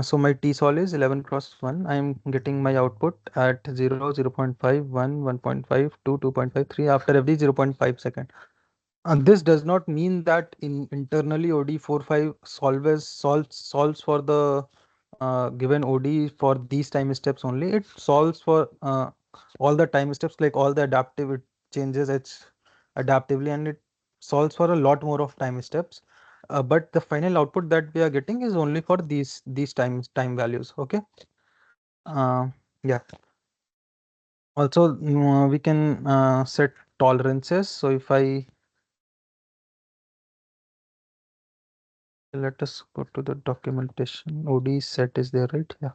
so my t-sol is 11 cross 1. I am getting my output at 0, 0.5, 1, 1.5, 2, 2.5, 3 after every 0.5 second. And this does not mean that internally OD45 solves for the given OD for these time steps only. It solves for all the time steps, like all the adaptive, it changes its adaptively, and it solves for a lot more of time steps. But the final output that we are getting is only for these time values. Okay. Uh, yeah. Also, we can set tolerances. So if I let us go to the documentation. OD set is there, right? Yeah.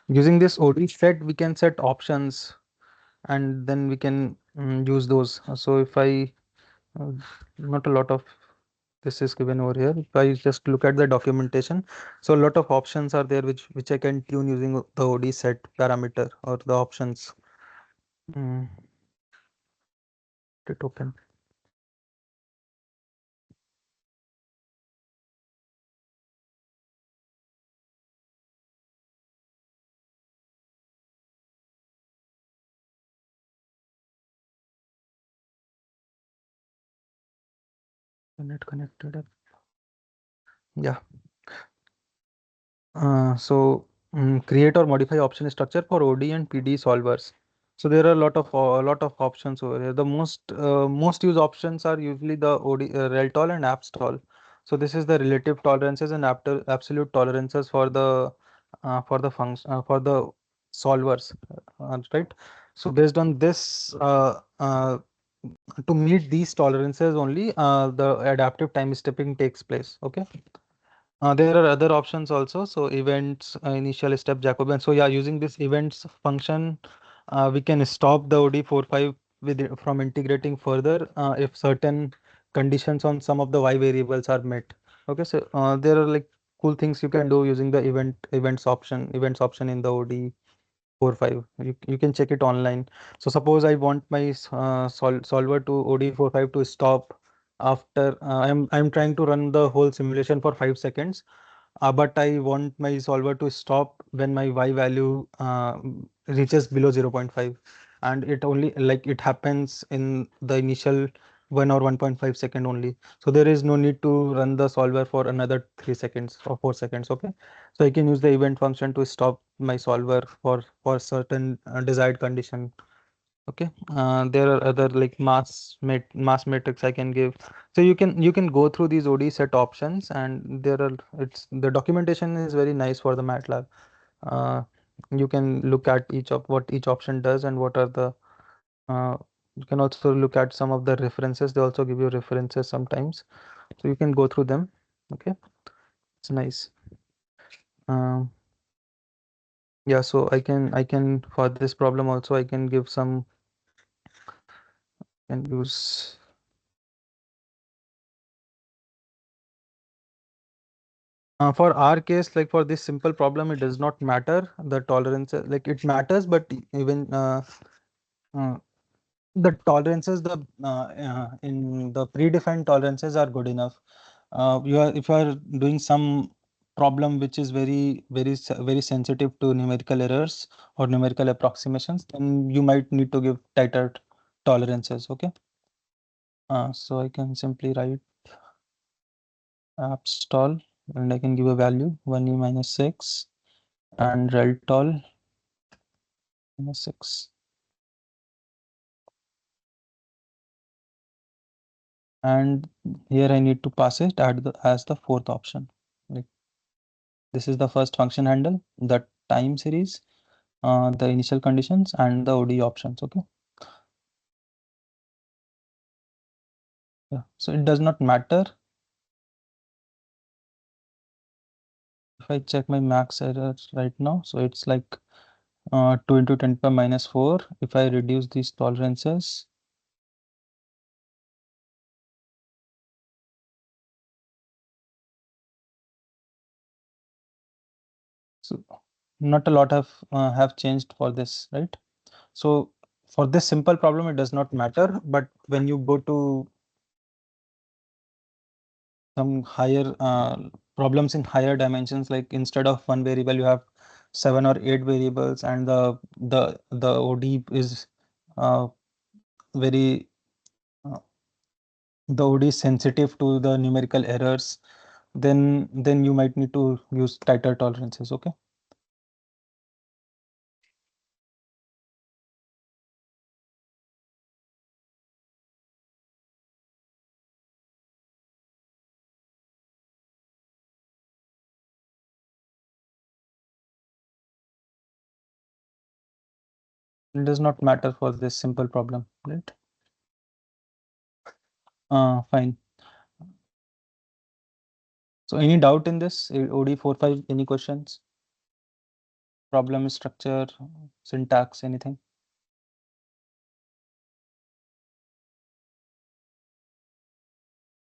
Using this OD set, we can set options, and then we can use those. So if I uh, not a lot of this is given over here. If I just look at the documentation, so a lot of options are there which I can tune using the OD set parameter or the options. Mm, it open. Net connected. Yeah. Create or modify option structure for OD and PD solvers. So there are a lot of options over here. The most used options are usually the OD reltol and appstol. So this is the relative tolerances and absolute tolerances for the function for the solvers, right? So based on this, to meet these tolerances only, the adaptive time stepping takes place. Okay. There are other options also. So events, initial step, Jacobian. So yeah, using this events function, we can stop the OD45 from integrating further if certain conditions on some of the Y variables are met. Okay, so there are like cool things you can do using the events option in the OD45. You can check it online. So suppose I want my solver to OD45 to stop after I'm trying to run the whole simulation for 5 seconds, but I want my solver to stop when my y value reaches below 0.5, and it only like it happens in the initial 1 or 1.5 second only. So there is no need to run the solver for another 3 seconds or 4 seconds. Okay, so I can use the event function to stop my solver for certain desired condition. Okay, there are other like mass matrix I can give. So you can go through these OD set options, and there are it's the documentation is very nice for the MATLAB. Uh, you can look at each of what each option does and what are the you can also look at some of the references. They also give you references sometimes, so you can go through them. Okay, it's nice. Um, yeah, so I can for this problem also I can give some can use. For our case, like for this simple problem, it does not matter the tolerance. Like it matters, but even uh, the tolerances, the in the predefined tolerances are good enough. You are if you are doing some problem which is very sensitive to numerical errors or numerical approximations, then you might need to give tighter tolerances. Okay. So I can simply write app stall and I can give a value 1e minus 6 and rel tol minus 6. And here I need to pass it as the fourth option. Like this is the first function handle, the time series, the initial conditions, and the ODE options. Okay. Yeah. So it does not matter if I check my max errors right now. So it's like 2 into 10 to the power minus 4. If I reduce these tolerances, so not a lot have changed for this, right? So for this simple problem, it does not matter. But when you go to some higher problems in higher dimensions, like instead of one variable, you have 7 or 8 variables, and the OD is uh, very the OD is sensitive to the numerical errors, then you might need to use tighter tolerances. Okay. It does not matter for this simple problem, right? Fine. So any doubt in this OD 4-5? Any questions? Problem structure, syntax, anything?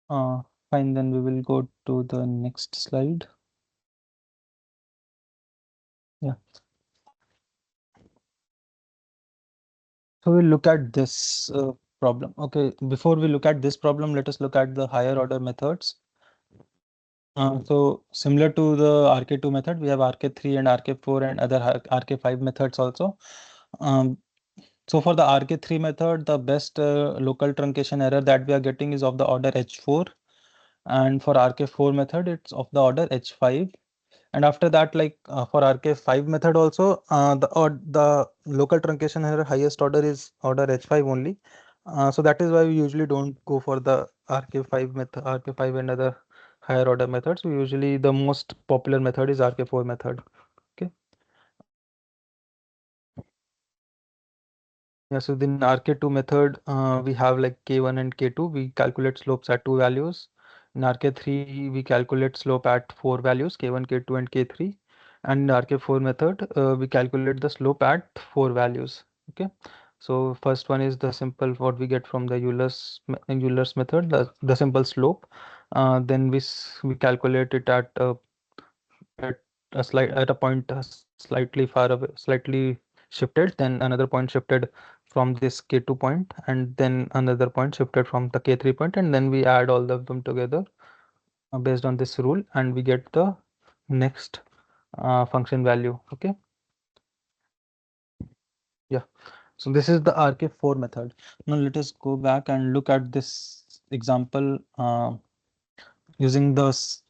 Fine. Then we will go to the next slide. Yeah. So we'll look at this problem. Okay. Before we look at this problem, let us look at the higher order methods. So similar to the RK2 method, we have RK3 and RK4 and other RK5 methods also. Um, so for the RK3 method, the best local truncation error that we are getting is of the order H4, and for RK4 method, it's of the order H5. And after that, like for RK5 method also, the local truncation error highest order is order H5 only. So that is why we usually don't go for the RK5 method, RK5 and other higher order methods. We usually the most popular method is RK4 method. Okay. Yeah, so in RK2 method, we have like K1 and K2. We calculate slopes at two values. In RK3, we calculate slope at four values, K1, K2, and K3. And in RK4 method, we calculate the slope at four values. Okay. So first one is the simple what we get from the Euler's method, the simple slope. Then we calculate it at at a point slightly far away, slightly shifted, then another point shifted from this K2 point, and then another point shifted from the K3 point, and then we add all of them together based on this rule, and we get the next function value. Okay. Yeah. So this is the RK4 method. Now let us go back and look at this example using first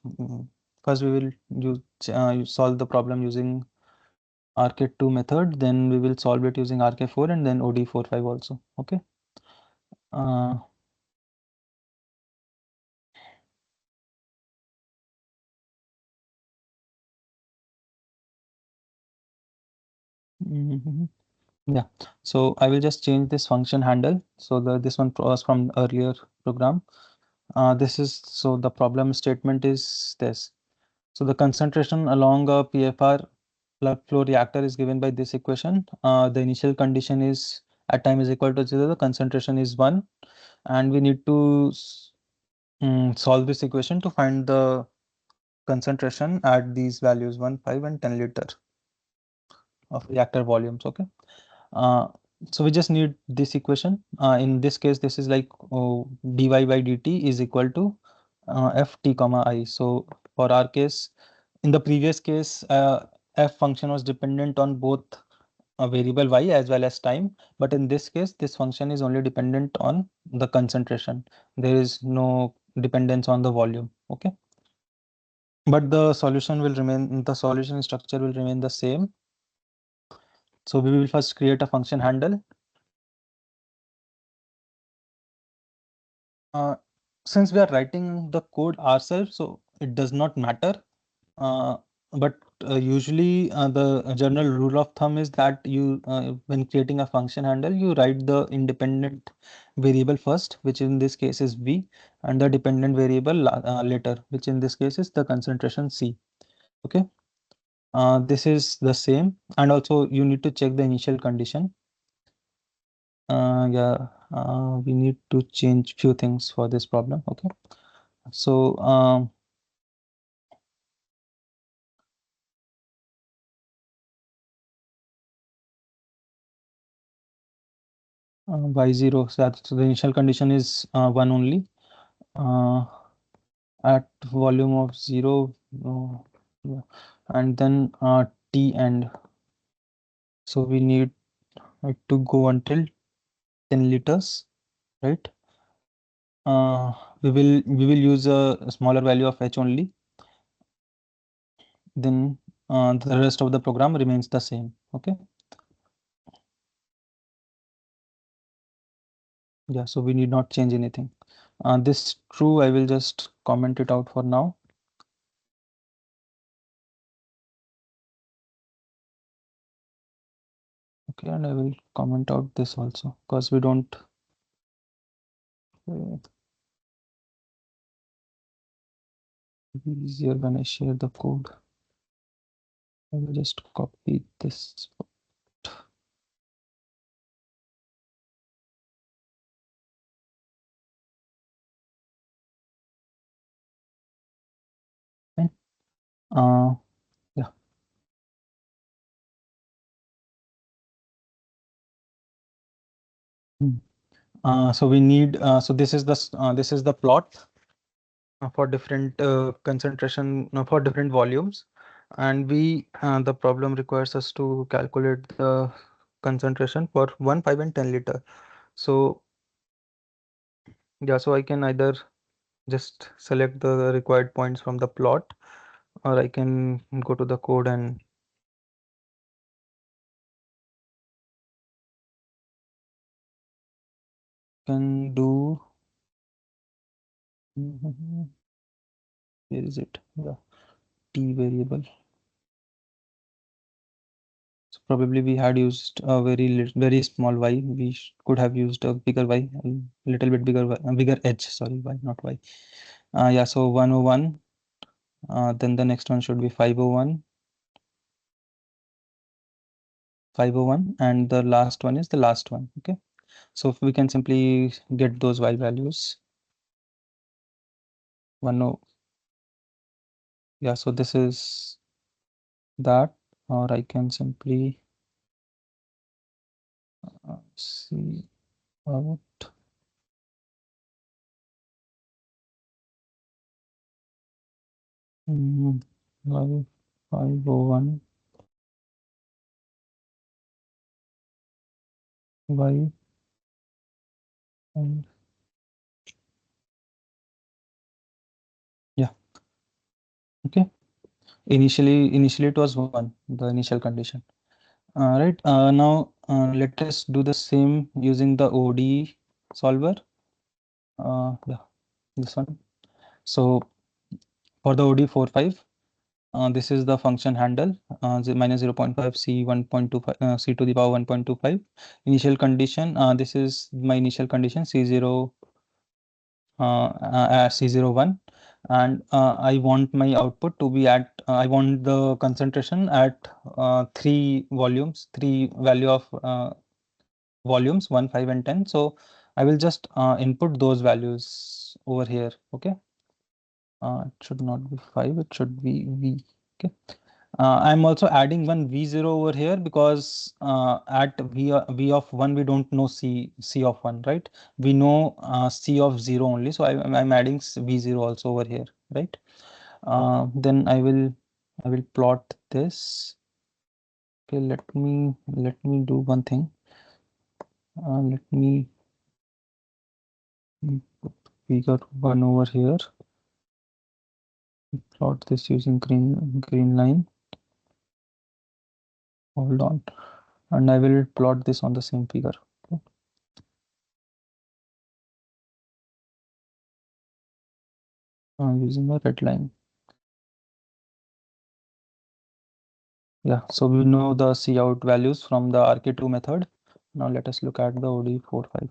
we will solve the problem using RK2 method, then we will solve it using RK4 and then OD45 also. Okay. Uh, mhm. Yeah. So I will just change this function handle. So this one was from earlier program. This is so the problem statement is this. So the concentration along a PFR plug flow reactor is given by this equation. The initial condition is at time is equal to 0. The concentration is 1, and we need to solve this equation to find the concentration at these values 1, 5, and 10 liter of reactor volumes. Okay. Uh, so we just need this equation. In this case, this is like dy by dt is equal to ft comma I. So for our case, in the previous case, f function was dependent on both a variable y as well as time, but in this case, this function is only dependent on the concentration. There is no dependence on the volume. Okay, but the solution will remain, the solution structure will remain the same. So we will first create a function handle. Uh, since we are writing the code ourselves, so it does not matter. Uh, but usually the general rule of thumb is that you, when creating a function handle, you write the independent variable first, which in this case is v, and the dependent variable later, which in this case is the concentration c. Okay, this is the same, and also you need to check the initial condition. Yeah, we need to change few things for this problem. Okay, so y0, so the initial condition is 1 only. At volume of 0, yeah. And then t end, so we need it to go until 10 liters, right? We will use a smaller value of h only, then the rest of the program remains the same. Okay, yeah, so we need not change anything. This true, I will just comment it out for now. Okay, and I will comment out this also, because we don't be easier when I share the code. I will just copy this. Fine. Yeah. Hmm. So we need, so this is the plot for different concentration for different volumes, and the problem requires us to calculate the concentration for 1, 5, and 10 liter. So yeah, so I can either just select the required points from the plot, or I can go to the code and can do. Where is it? The t variable. So probably we had used a very small y. We could have used a bigger y, a little bit bigger y, bigger h. Sorry, y, not y. Yeah. So 101. Then the next one should be 501, 501, and the last one is the last one. Okay. So if we can simply get those y values. 10. Yeah. So this is that, or I can simply see out y 501 y and yeah. Okay. Initially it was 1, the initial condition. Right. Now let us do the same using the ODE solver. Yeah, this one. So for the ODE 45, this is the function handle, minus 0.5 c 1.25 c to the power 1.25. Initial condition. This is my initial condition c0 C01, and I want my output to be at, I want the concentration at three value of volumes 1, 5, and 10. So I will just input those values over here. Okay, it should not be 5, it should be V. Okay. I'm also adding one V0 over here because at V of 1 we don't know C of 1, right? We know C of 0 only, so I'm adding V0 also over here, right? Then I will plot this. Okay, let me do one thing. Let me put figure 1 over here. Plot this using green line. Hold on, and I will plot this on the same figure. Okay. Using a red line. Yeah, so we know the cout values from the RK2 method. Now let us look at the OD45.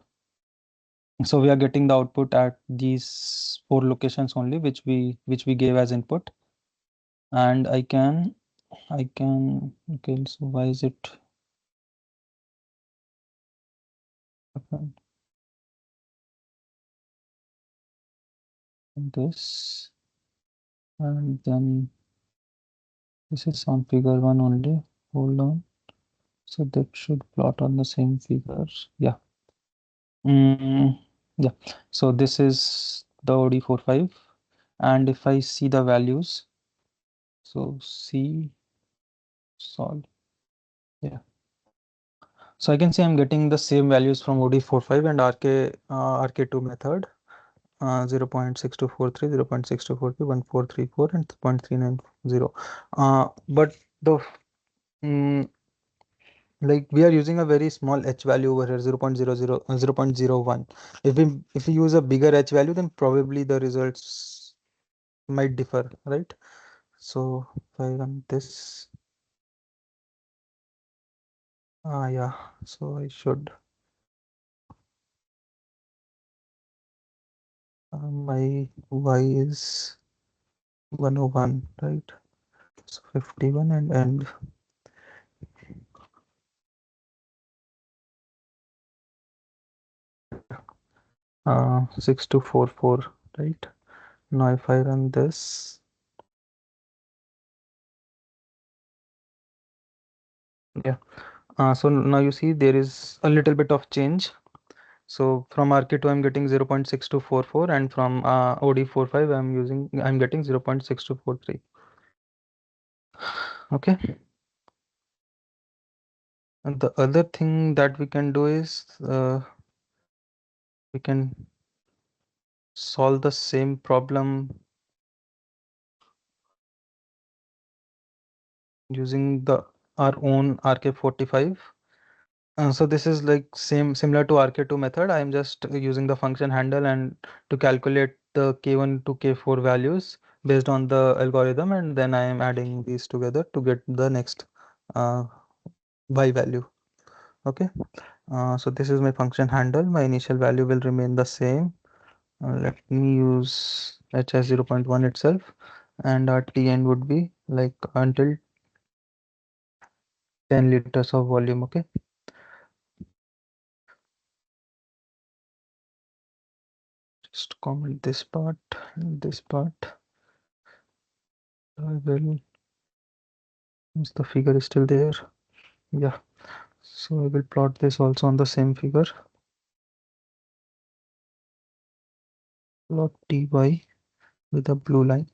So we are getting the output at these 4 locations only, which we gave as input, and I can okay. So why is it this? And then this is on figure 1 only. Hold on. So that should plot on the same figure. Yeah. Yeah. So this is the OD45, and if I see the values, so C solve. Yeah. So I can say I'm getting the same values from OD45 and RK2 method. 0.6243, 0.6243, 1434, and 0.390. But the like we are using a very small h value over here, 0.00, 0.01. If we use a bigger h value, then probably the results might differ, right? So if I run this, yeah, so I should my y is 101, right? So 51 and 6244, right? Now if I run this, yeah. So now you see there is a little bit of change. So from RK2 I'm getting 0.6244, and from OD45 I'm getting 0.6243. Okay. And the other thing that we can do is we can solve the same problem using our own RK45. So this is like similar to RK2 method. I am just using the function handle and to calculate the K1 to K4 values based on the algorithm, and then I am adding these together to get the next uh, Y value. Okay. So this is my function handle. My initial value will remain the same. Let me use h as 0.1 itself, and our Tn would be like until 10 liters of volume. Okay. Just comment this part and this part. I will, since the figure is still there. Yeah. So I will plot this also on the same figure. Plot Ty with a blue line.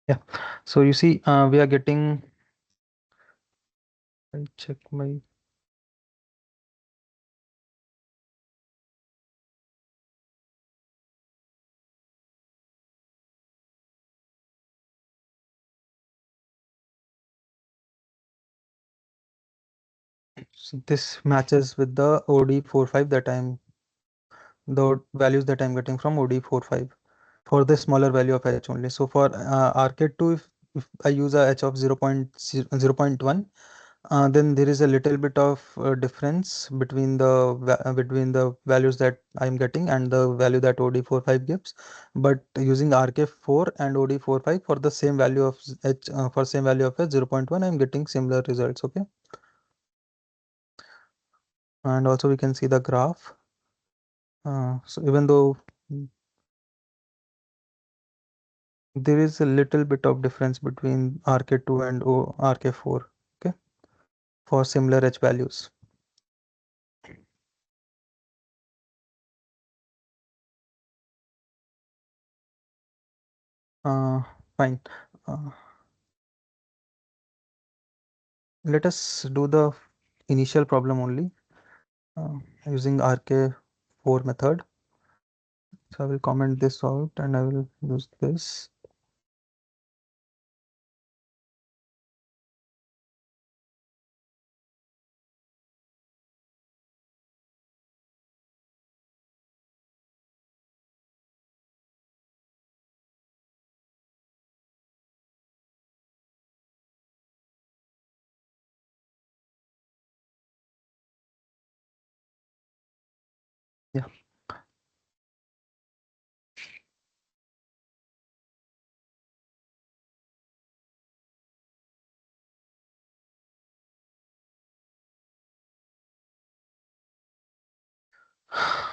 Yeah. So you see, we are getting. I check my. So this matches with the OD45 that the values that I'm getting from OD45 for the smaller value of h only. So for RK2, if I use a h of 0.1, then there is a little bit of difference between the values that I'm getting and the value that OD45 gives. But using RK4 and OD45 for the same value of h for same value of h 0.1, I'm getting similar results. Okay, and also we can see the graph. So even though there is a little bit of difference between RK2 and RK4, okay, for similar H values. Uh, Fine. Uh, let us do the initial problem only using RK4 method. So I will comment this out and I will use this. Yeah.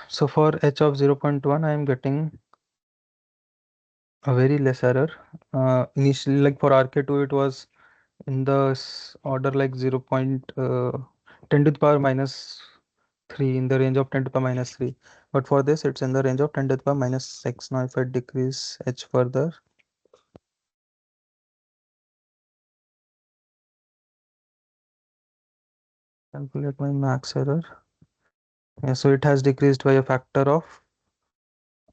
So for h of 0.1, I am getting a very less error. Initially, like for RK2, it was in the order like 0.10 to the power minus 3, in the range of 10 to the power minus 3. But for this, it's in the range of 10 to the power minus 6. Now, if I decrease h further, calculate my max error. Yeah, so it has decreased by a factor of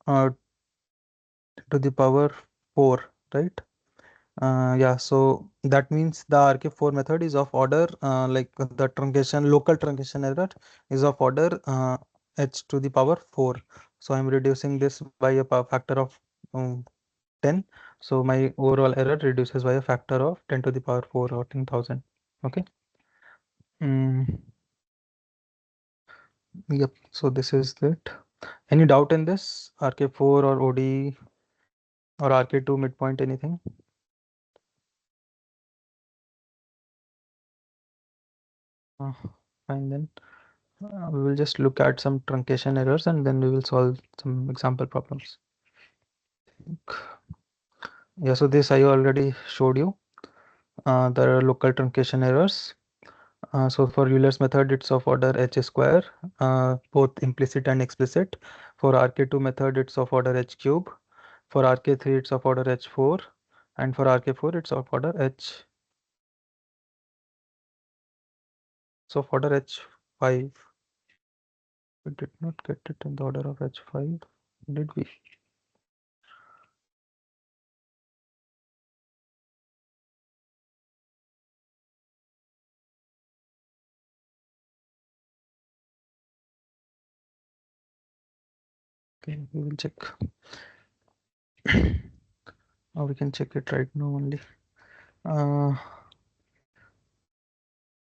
uh, to the power 4, right? Yeah, so that means the RK4 method is of order, like the truncation, local truncation error is of order h to the power 4. So I'm reducing this by a factor of 10. So my overall error reduces by a factor of 10 to the power 4 or 10,000. Okay. Mm, yep. So this is it. Any doubt in this RK4 or OD or RK2 midpoint, anything? Uh, Fine then. We will just look at some truncation errors and then we will solve some example problems. Yeah, so this I already showed you. There are local truncation errors. So for Euler's method, it's of order h square, both implicit and explicit. For RK2 method, it's of order h cube. For RK3, it's of order h4. And for RK4, it's of order h, so of order h5. We did not get it in the order of h5, did we? Okay, we will check. Or we can check it right now only. Uh,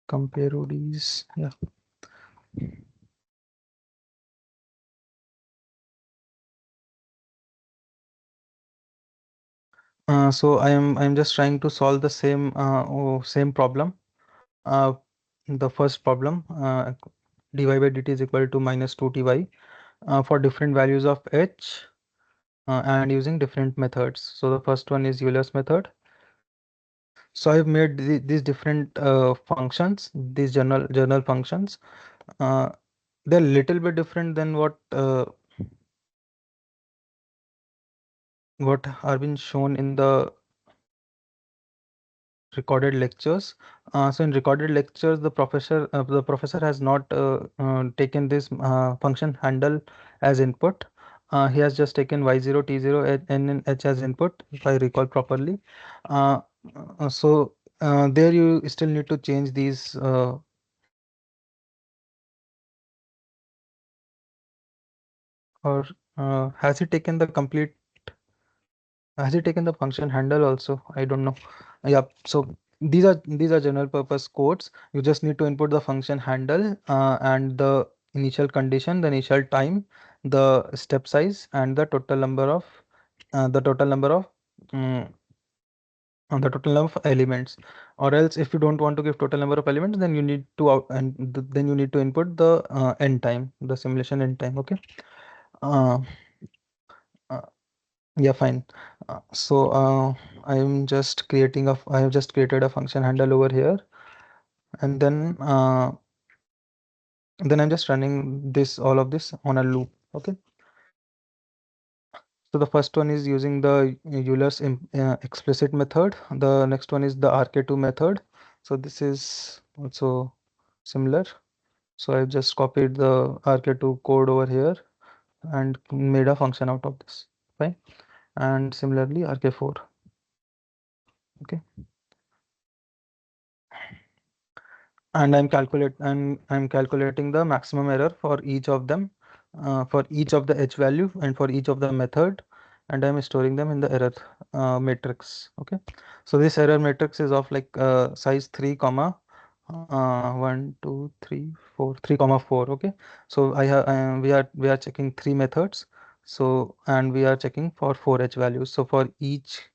Compare ODs. Yeah. So I'm just trying to solve the same problem. Uh, the first problem, dy by dt is equal to minus 2ty for different values of h and using different methods. So the first one is Euler's method. So I've made these different functions, these general functions. Uh, they're a little bit different than what are been shown in the recorded lectures. So in recorded lectures, the professor has not taken this function handle as input. He has just taken y0, t0, and h as input, if I recall properly. Uh, so there you still need to change these, or has he taken the complete? Has he taken the function handle also? I don't know. Yeah. So these are general purpose codes. You just need to input the function handle and the initial condition, the initial time, the step size, and the total number of mm, the total number of elements. Or else, if you don't want to give total number of elements, then you need to then you need to input the end time, the simulation end time. Okay. Uh, uh, Yeah, fine. I'm just I have just created a function handle over here, and then I'm just running all of this on a loop. Okay. So the first one is using the Euler's explicit method. The next one is the RK2 method. So this is also similar. So I've just copied the RK2 code over here and made a function out of this. Fine. And similarly RK4. Okay. And I'm calculating the maximum error for each of them, for each of the h value and for each of the method, and I'm storing them in the error matrix. Okay, so this error matrix is of like size 3 comma 1 2 3 4 3 comma 4. Okay, so I have we are checking three methods, so and we are checking for four h values. So for each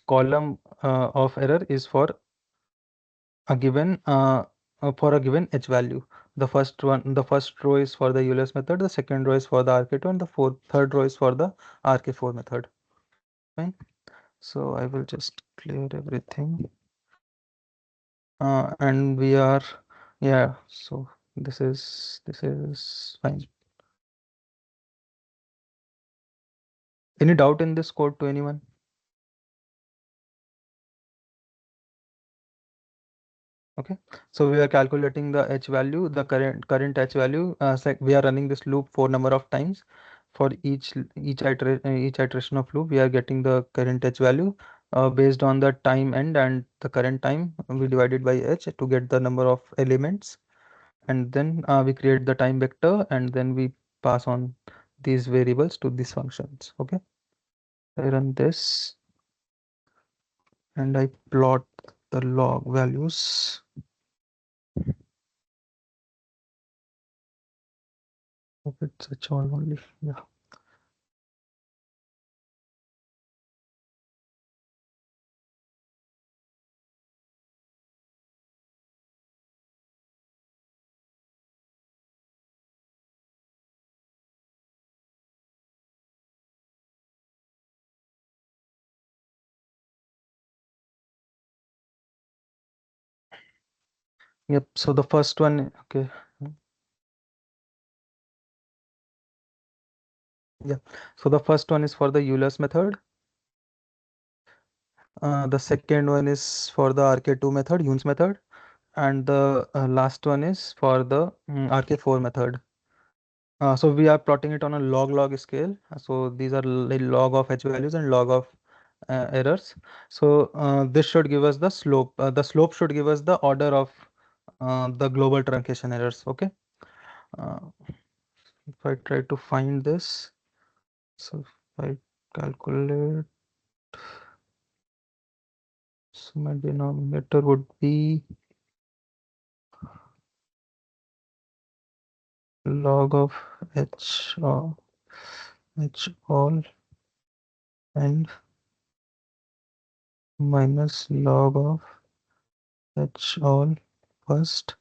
column of error is a given for a given h value. The first row is for the Euler's method, the second row is for the RK2, and the third row is for the RK4 method. Fine. So I will just clear everything. And we are, yeah. So this is fine. Any doubt in this code to anyone? Okay, so we are calculating the h value, the current h value. We are running this loop for number of times. For each iteration of loop, we are getting the current h value based on the time end and the current time. We divided by h to get the number of elements, and then we create the time vector, and then we pass on these variables to these functions. Okay, I run this and I plot the log values. Hope it's h1 only. Yeah. Yep. So the first one, okay. Yeah. So the first one is for the Euler's method. The second one is for the RK2 method, Yoon's method, and the last one is for the RK4 method. So we are plotting it on a log scale. So these are log of h values and log of errors. So this should give us the slope. The slope should give us the order of the global truncation errors. Okay. Uh, if I try to find this, so if I calculate, so my denominator would be log of h h all and minus log of h all first,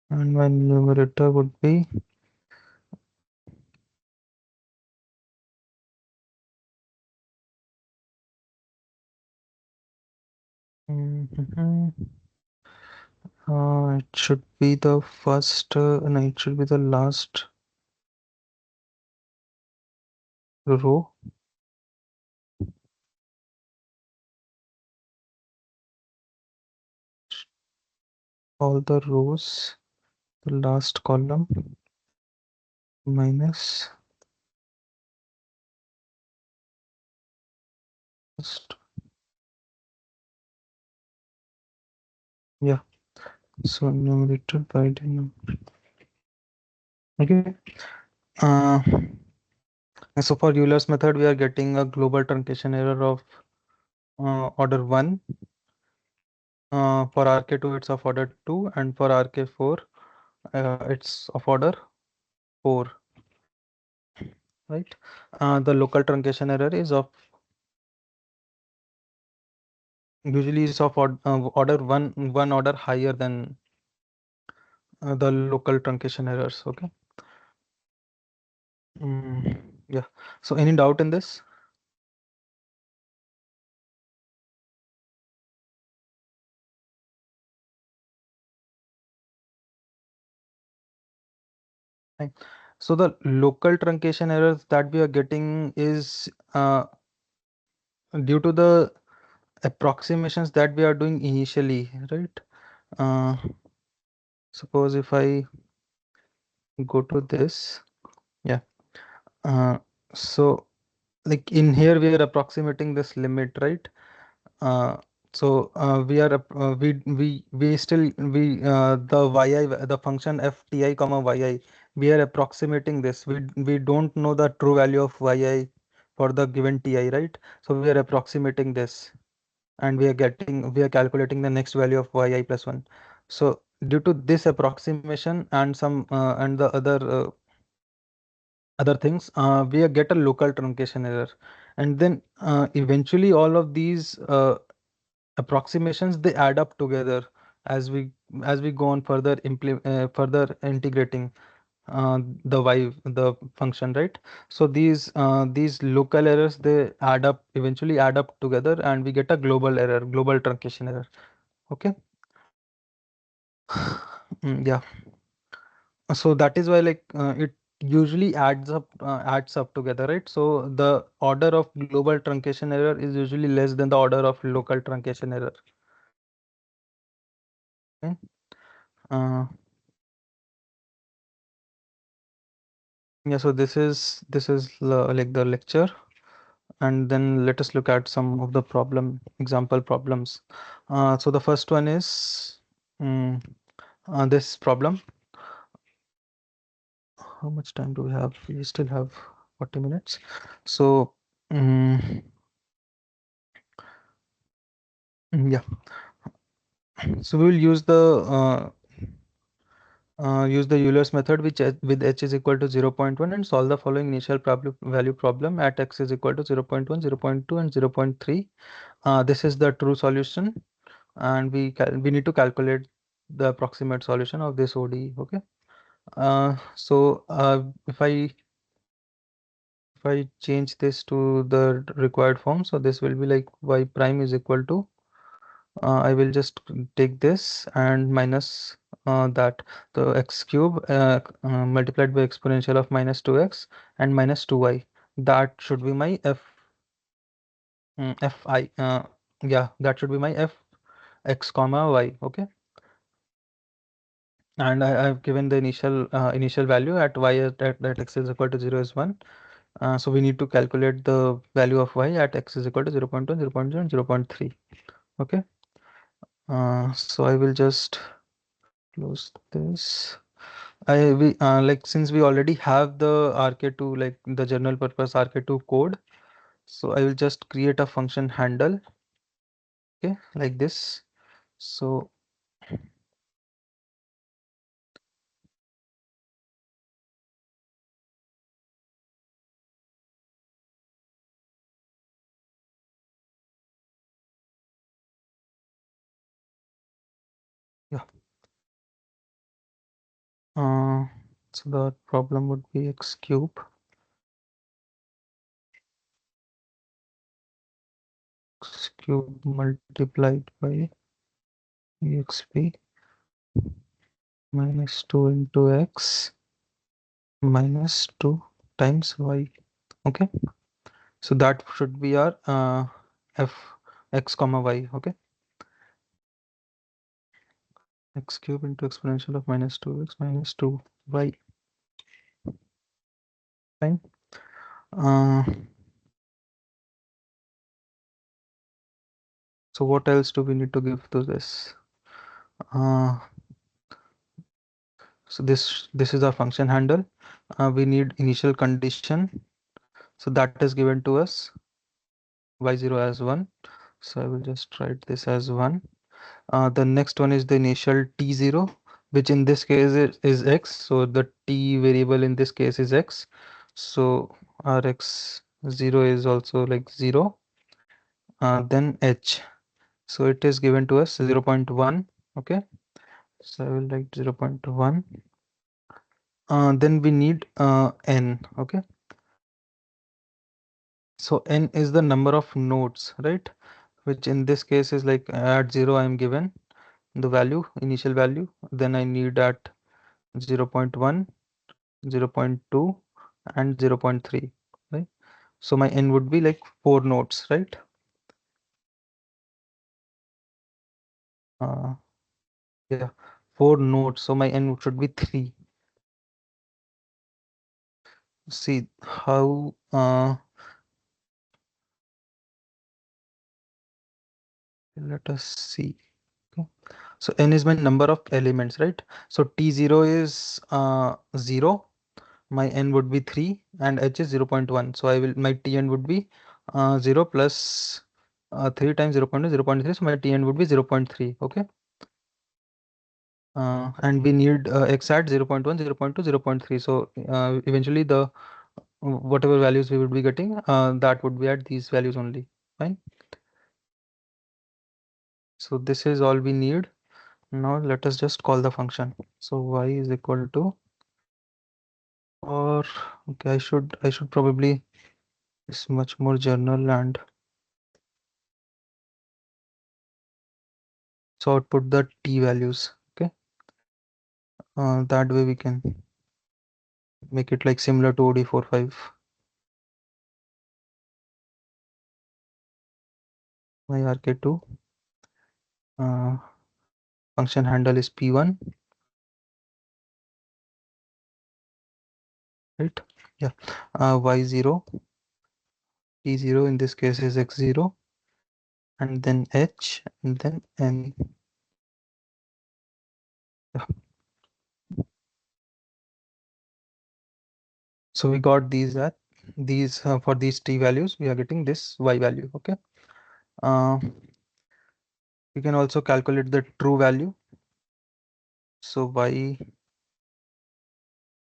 and my numerator would be mhm, it should be the first, no, it should be the last row. All the rows, the last column minus first. Yeah. So numerator by denominator. Okay. Uh, so for Euler's method, we are getting a global truncation error of order 1. For RK2, it's of order 2, and for RK4, it's of order 4, right? The local truncation error is of usually is of order one order higher than the local truncation errors. Okay. Yeah. So any doubt in this? Fine. So the local truncation errors that we are getting is due to the approximations that we are doing initially, right? Uh, Suppose if I go to this, yeah. Uh, so like in here we are approximating this limit, right? Uh, we are we still the the function fti comma yi, we are approximating this. We don't know the true value of yi for the given ti, right? So we are approximating this, and we are calculating the next value of yi plus 1. So due to this approximation and some and the other things, we get a local truncation error, and then eventually all of these approximations, they add up together as we go on further further integrating the function, right? So these local errors, they eventually add up together, and we get a global truncation error. Okay. Yeah. So that is why, like, it usually adds up together, right? So the order of global truncation error is usually less than the order of local truncation error. Okay. uh, yeah, so like the lecture, and then let us look at some of the example problems. So the first one is this problem. How much time do we have? We still have 40 minutes. So mm, yeah, so we will use the Euler's method, with h is equal to 0.1, and solve the following initial value problem at x is equal to 0.1, 0.2, and 0.3. This is the true solution, and we need to calculate the approximate solution of this ODE. Okay. If I change this to the required form, so this will be like y prime is equal to, I will just take this and minus that, the x cube multiplied by exponential of minus 2x and minus 2y. That should be my fi. Yeah, that should be my x comma y. Okay. And I've given the initial value at y at x is equal to 0 is 1. So we need to calculate the value of y at x is equal to 0.1, 0.0, and 0.3. Okay. So I will just close this. I we Like, since we already have the RK2, like the general purpose RK2 code, so I will just create a function handle. Okay, like this. So yeah, uh, so the problem would be x cube multiplied by exp minus 2 into x minus 2 times y. Okay, so that should be our f x comma y. Okay, x cube into exponential of minus 2x minus 2y. Fine. uh, so what else do we need to give to this? uh, so this is our function handle. We need initial condition, so that is given to us, y0 as 1. So I will just write this as 1. The next one is the initial t0, which in this case is x. So the t variable in this case is x. So our x0 is also like 0. Then h. So it is given to us 0.1. Okay. So I will write 0.1. Then we need n. Okay. So n is the number of nodes, right? Which in this case is like at 0 I am given the value, initial value. Then I need at 0.1, 0.2, and 0.3, right? So my n would be like 4 nodes, right? Uh, yeah, 4 nodes. So my n should be 3. See how let us see. Okay. So n is my number of elements, right? So T0 is 0. My n would be 3 and h is 0.1. So I will my Tn would be 0 plus 3 times 0.1 0.3. So my Tn would be 0.3. Okay. And we need x at 0.1 0.2 0.3. So eventually the whatever values we would be getting, that would be at these values only. Fine. So this is all we need. Now let us just call the function. So y is equal to, or okay, I should probably is much more general, and so output the t values. Okay, that way we can make it like similar to OD45. My RK2 uh, function handle is P1, right? Yeah, Y0, T0 in this case is X0, and then H, and then N. Yeah. So we got these for these t values, we are getting this y value. Okay. Uh, we can also calculate the true value. So y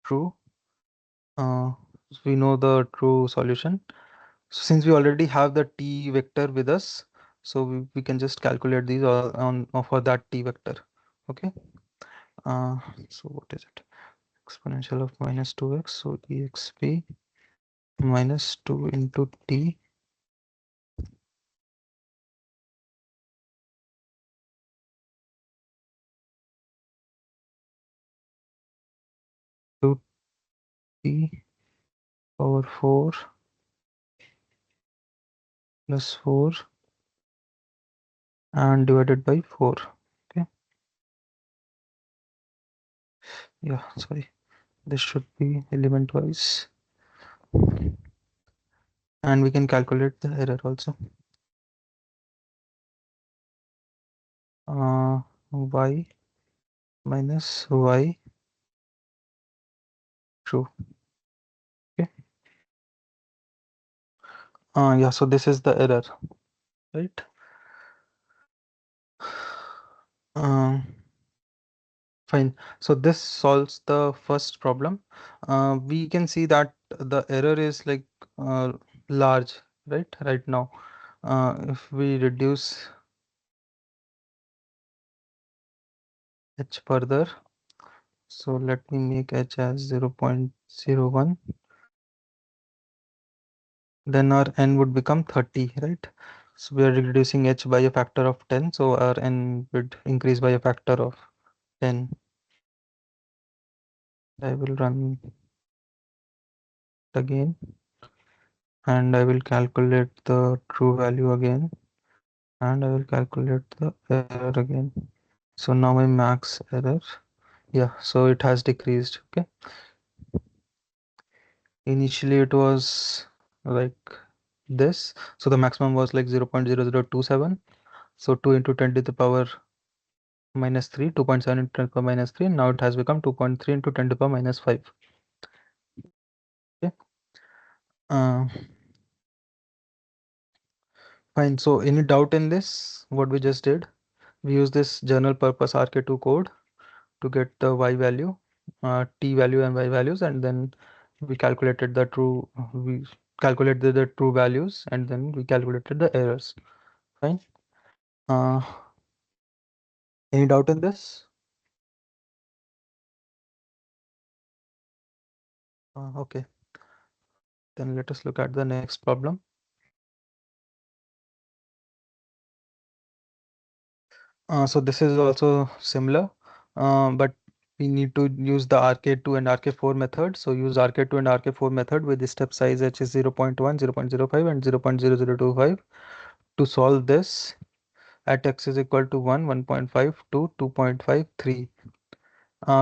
true, uh, we know the true solution. So since we already have the t vector with us, so we can just calculate these all on for that t vector. Okay. Uh, so what is it? Exponential of minus 2x. So exp minus 2 into t to t power 4 plus 4 and divided by 4. Okay. Yeah, sorry. This should be element wise. And we can calculate the error also. Y minus y true. Okay. Yeah, so this is the error, right? Um, Fine. So this solves the first problem. We can see that the error is like large, right? Right now, if we reduce h further, so let me make h as 0.01, then our n would become 30, right? So we are reducing h by a factor of 10, so our n would increase by a factor of 10. I will run again and I will calculate the true value again, and I will calculate the error again. So now my max error, yeah, so it has decreased. Okay, initially it was like this, so the maximum was like 0.0027. So 2 into 10 to the power minus 3, 2.7 into 10 to the power minus 3. Now it has become 2.3 into 10 to the power minus 5. Okay. uh, Fine. So any doubt in this what we just did? We use this general purpose RK2 code to get the y value, t value and y values, and then we calculated the true we calculated the true values, and then we calculated the errors. Fine. uh, any doubt in this? Okay, then let us look at the next problem. So this is also similar, but we need to use the RK2 and RK4 method. So use RK2 and RK4 method with the step size h is 0.1 0.05 and 0.0025 to solve this. at x is equal to 1, 1.5, 2, 2.5, 3.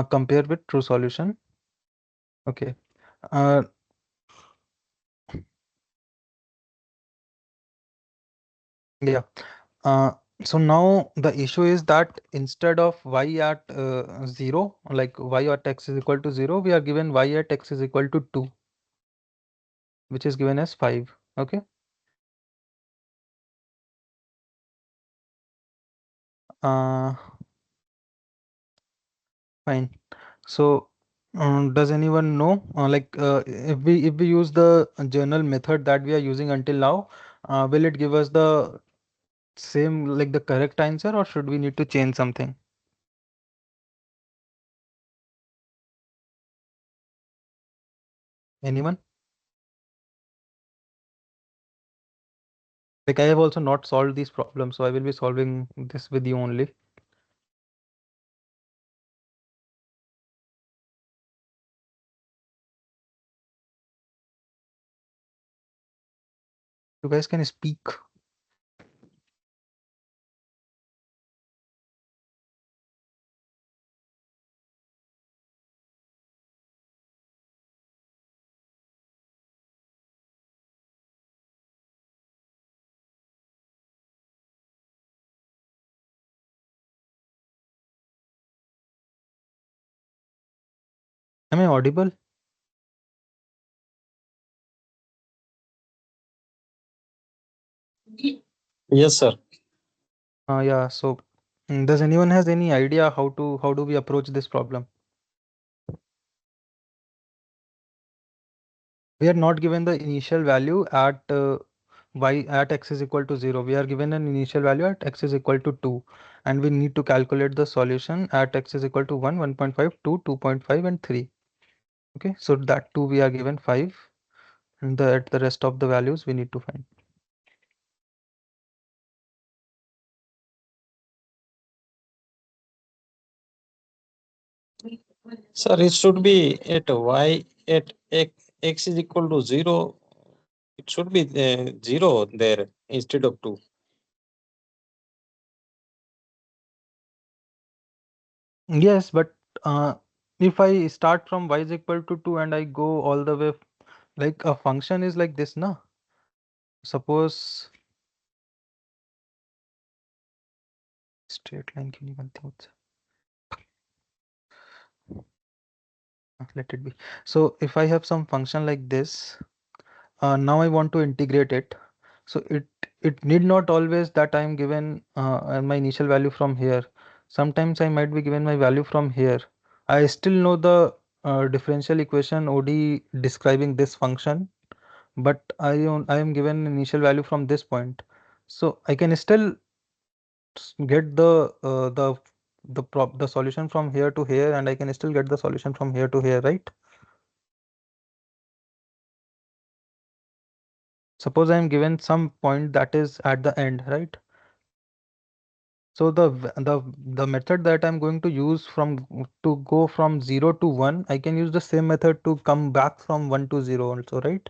Compare with true solution. Okay. Uh, yeah. Uh, so now the issue is that instead of y at 0, like y at x is equal to 0, we are given y at x is equal to 2, which is given as 5. Okay. Uh, Fine. So, does anyone know, if we use the journal method that we are using until now, will it give us the same, like the correct answer, or should we need to change something? Anyone? Like, I have also not solved these problems, so I will be solving this with you only. You guys can speak. Am I audible? Yes, sir. Yeah. So, does anyone has any idea how do we approach this problem? We are not given the initial value at y at x is equal to 0. We are given an initial value at x is equal to 2, and we need to calculate the solution at x is equal to 1, 1.5, 2, 2.5, and 3. Okay, so that 2 we are given 5, and the rest of the values we need to find. Sir, it should be at y at x is equal to 0. It should be 0 there instead of 2. Yes, but if I start from y is equal to 2 and I go all the way, like a function is like this, na? Suppose straight line, let it be. So if I have some function like this, now I want to integrate it. So it need not always that I am given my initial value from here. Sometimes I might be given my value from here. I still know the differential equation OD describing this function, but I am given initial value from this point. So I can still get the solution from here to here, and I can still get the solution from here to here, right? Suppose I am given some point that is at the end, right? So the method that I'm going to use to go from 0 to 1, I can use the same method to come back from 1 to 0 also, right?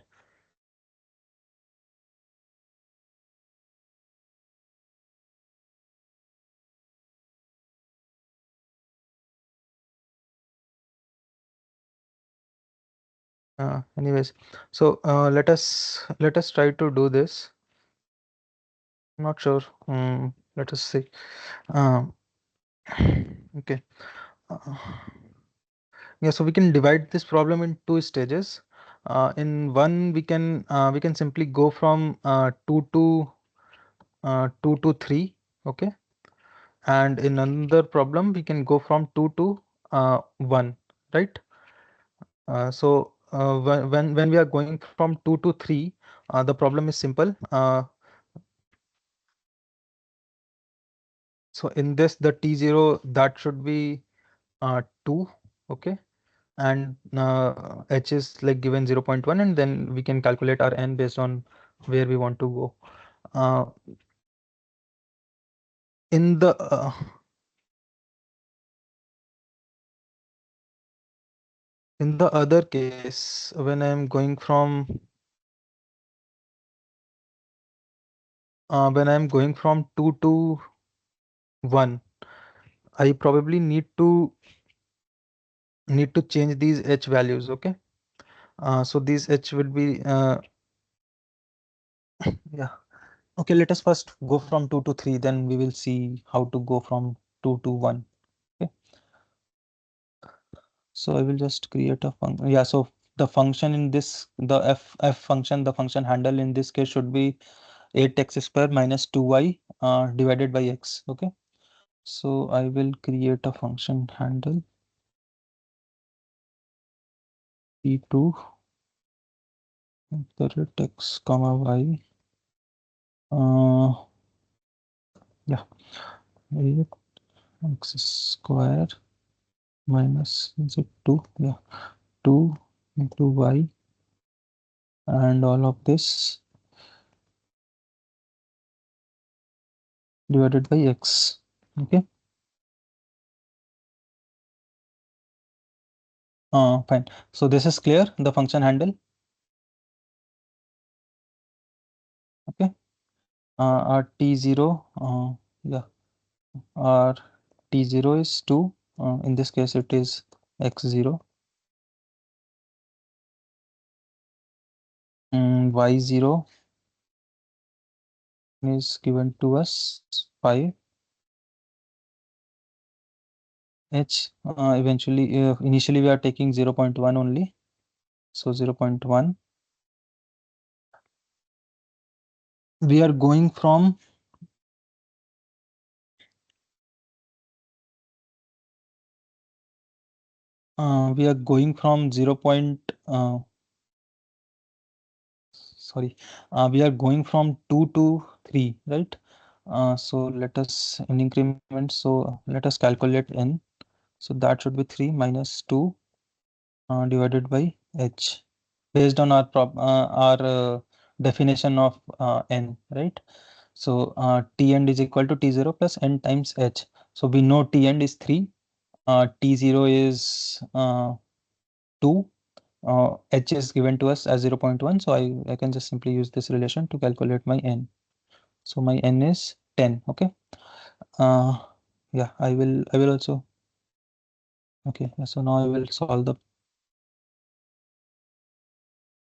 Anyways, so let us try to do this. I'm not sure. Let us see. Um, okay. Uh, yeah, so we can divide this problem in two stages. In one, we can simply go from 2 to 3. Okay. And in another problem we can go from 2 to 1, right? When we are going from 2 to 3, the problem is simple. So in this, the t0 that should be 2. Okay, and h is like given 0.1, and then we can calculate our n based on where we want to go. uh, in the in the other case, when I'm going from 2 to 1. I probably need to change these h values. Okay. So these h will be yeah. Okay, let us first go from 2 to 3, then we will see how to go from 2 to 1. Okay. So I will just create a function. Yeah, so the function in this, the f function, the function handle in this case should be 8x square minus 2y divided by x. Okay. So I will create a function handle p2 x comma y. Uh, yeah, 8x square minus z2. Yeah, 2 into y, and all of this divided by x. Okay. Fine. So this is clear, the function handle. Okay. Our t0, yeah, our t0 is 2. In this case, it is x0. Y0 is given to us 5. H, eventually, initially we are taking 0.1 only. So 0.1. We are going from we are going from 0. Sorry, we are going from 2 to 3, right? So let us in increment. So let us calculate n. So that should be 3 minus 2 divided by h, based on our definition of n, right? So t end is equal to t0 plus n times h. So we know t end is 3, t0 is 2, h is given to us as 0.1. So I can just simply use this relation to calculate my n. So my n is 10. Okay. Uh, yeah, I will also. Okay. So now I will solve the.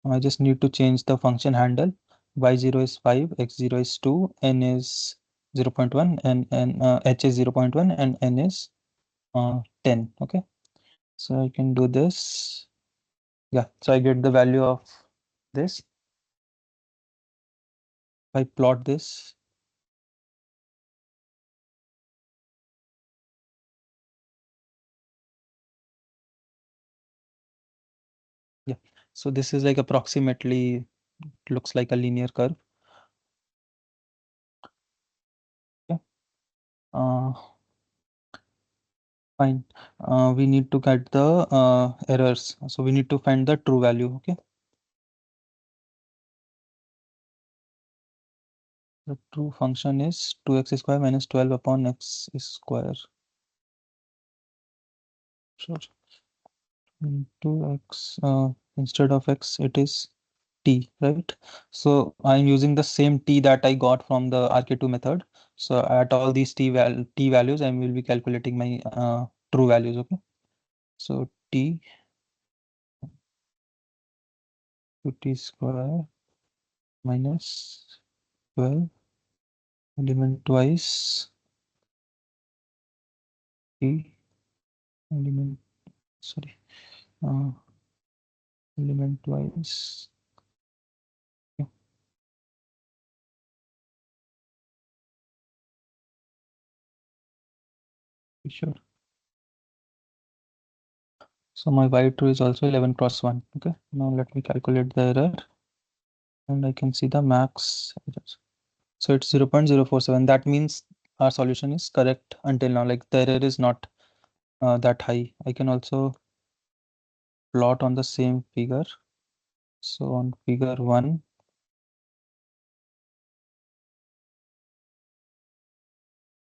I just need to change the function handle. Y0 is 5, x0 is 2, n is 0.1, and h is 0.1, and n is 10. Okay. So I can do this. Yeah. So I get the value of this. If I plot this. Yeah. So this is like approximately looks like a linear curve. Okay. Uh, Fine. We need to get the errors. So we need to find the true value. Okay. The true function is 2x square minus 12 upon x square. Sure. 2x, instead of x, it is t, right? So I'm using the same t that I got from the RK2 method. So at all these t values, I will be calculating my true values. Okay. So t to t square minus 12 element twice t element, sorry, uh, element twice. Yeah, sure. So my y true is also 11 cross 1. Okay. Now let me calculate the error, and I can see the max errors. So it's 0.047. That means our solution is correct until now. Like the error is not that high. I can also plot on the same figure. So on figure 1,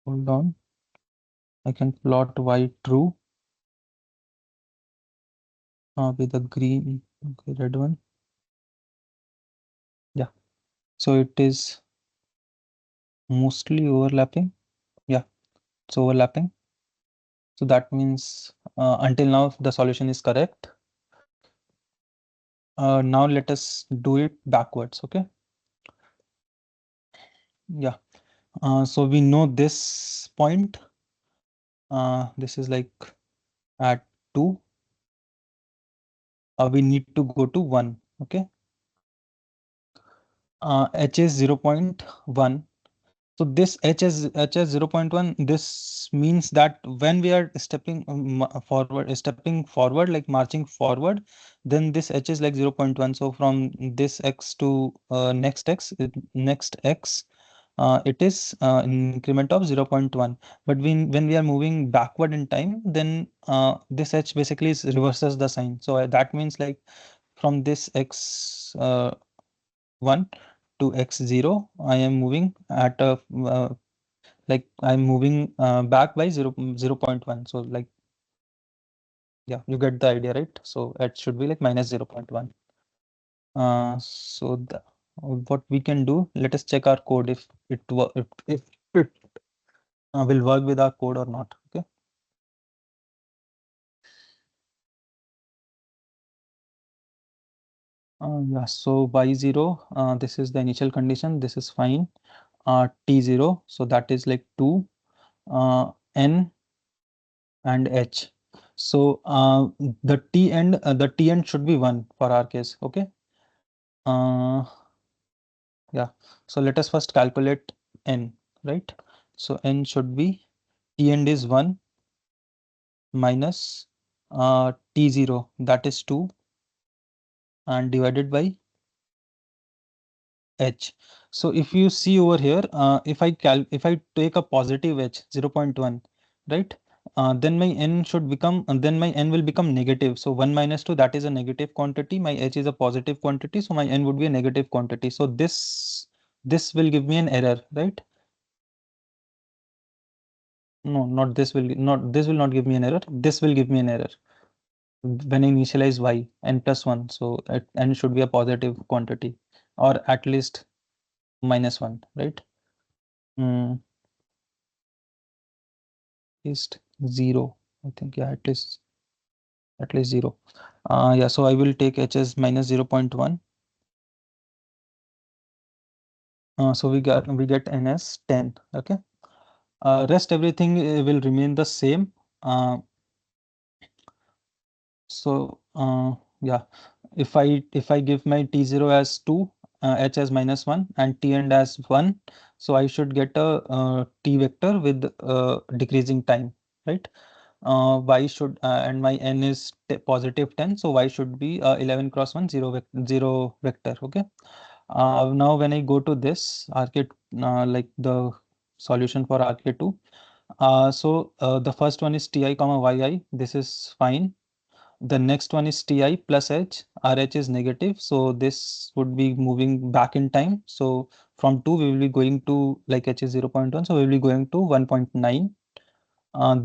hold on, I can plot y true with the green, okay, red one. Yeah. So it is mostly overlapping. Yeah. It's overlapping. So that means until now the solution is correct. Now let us do it backwards. Okay. Yeah. So we know this point. This is like at 2. We need to go to 1. Okay. H is 0.1. So this H is 0.1. This means that when we are stepping forward, like marching forward, then this H is like 0.1. So from this X to next X, it is an increment of 0.1. But when we are moving backward in time, then this H basically reverses the sign. So that means like from this X 1 to X0, I am moving at a like I'm moving back by 0.1. So like, yeah, you get the idea, right? So it should be like minus 0.1. So what we can do, let us check our code if it will work with our code or not. Okay. Yeah, so y0, this is the initial condition. This is fine. T0, so that is like 2, n and h. So the t end should be 1 for our case. Okay. Uh, yeah. So let us first calculate n, right? So n should be t end is 1 minus t0, that is 2, and divided by h. So if you see over here, if I take a positive h 0.1, right? Then my n should become, then my n will become negative. So 1 minus 2, that is a negative quantity. My h is a positive quantity, so my n would be a negative quantity. So this will give me an error, right? No, not this will not this will not give me an error. This will give me an error when I initialize y n plus 1. So n should be a positive quantity, or at least minus 1, right? Mm, at least 0. I think, yeah, at least 0. Yeah, so I will take h as minus 0.1. So we get n as 10. Okay. Rest everything will remain the same. Uh, So yeah, if I give my t0 as 2, h as minus 1, and t end as 1, so I should get a t vector with decreasing time, right? Y should and my n is positive 10, so y should be 11 cross 1, 0 vector. Okay. Now when I go to this RK, like the solution for RK2, the first one is ti comma yi. This is fine. The next one is Ti plus H. RH is negative, so this would be moving back in time. So from 2, we will be going to, like, H is 0.1, so we will be going to 1.9.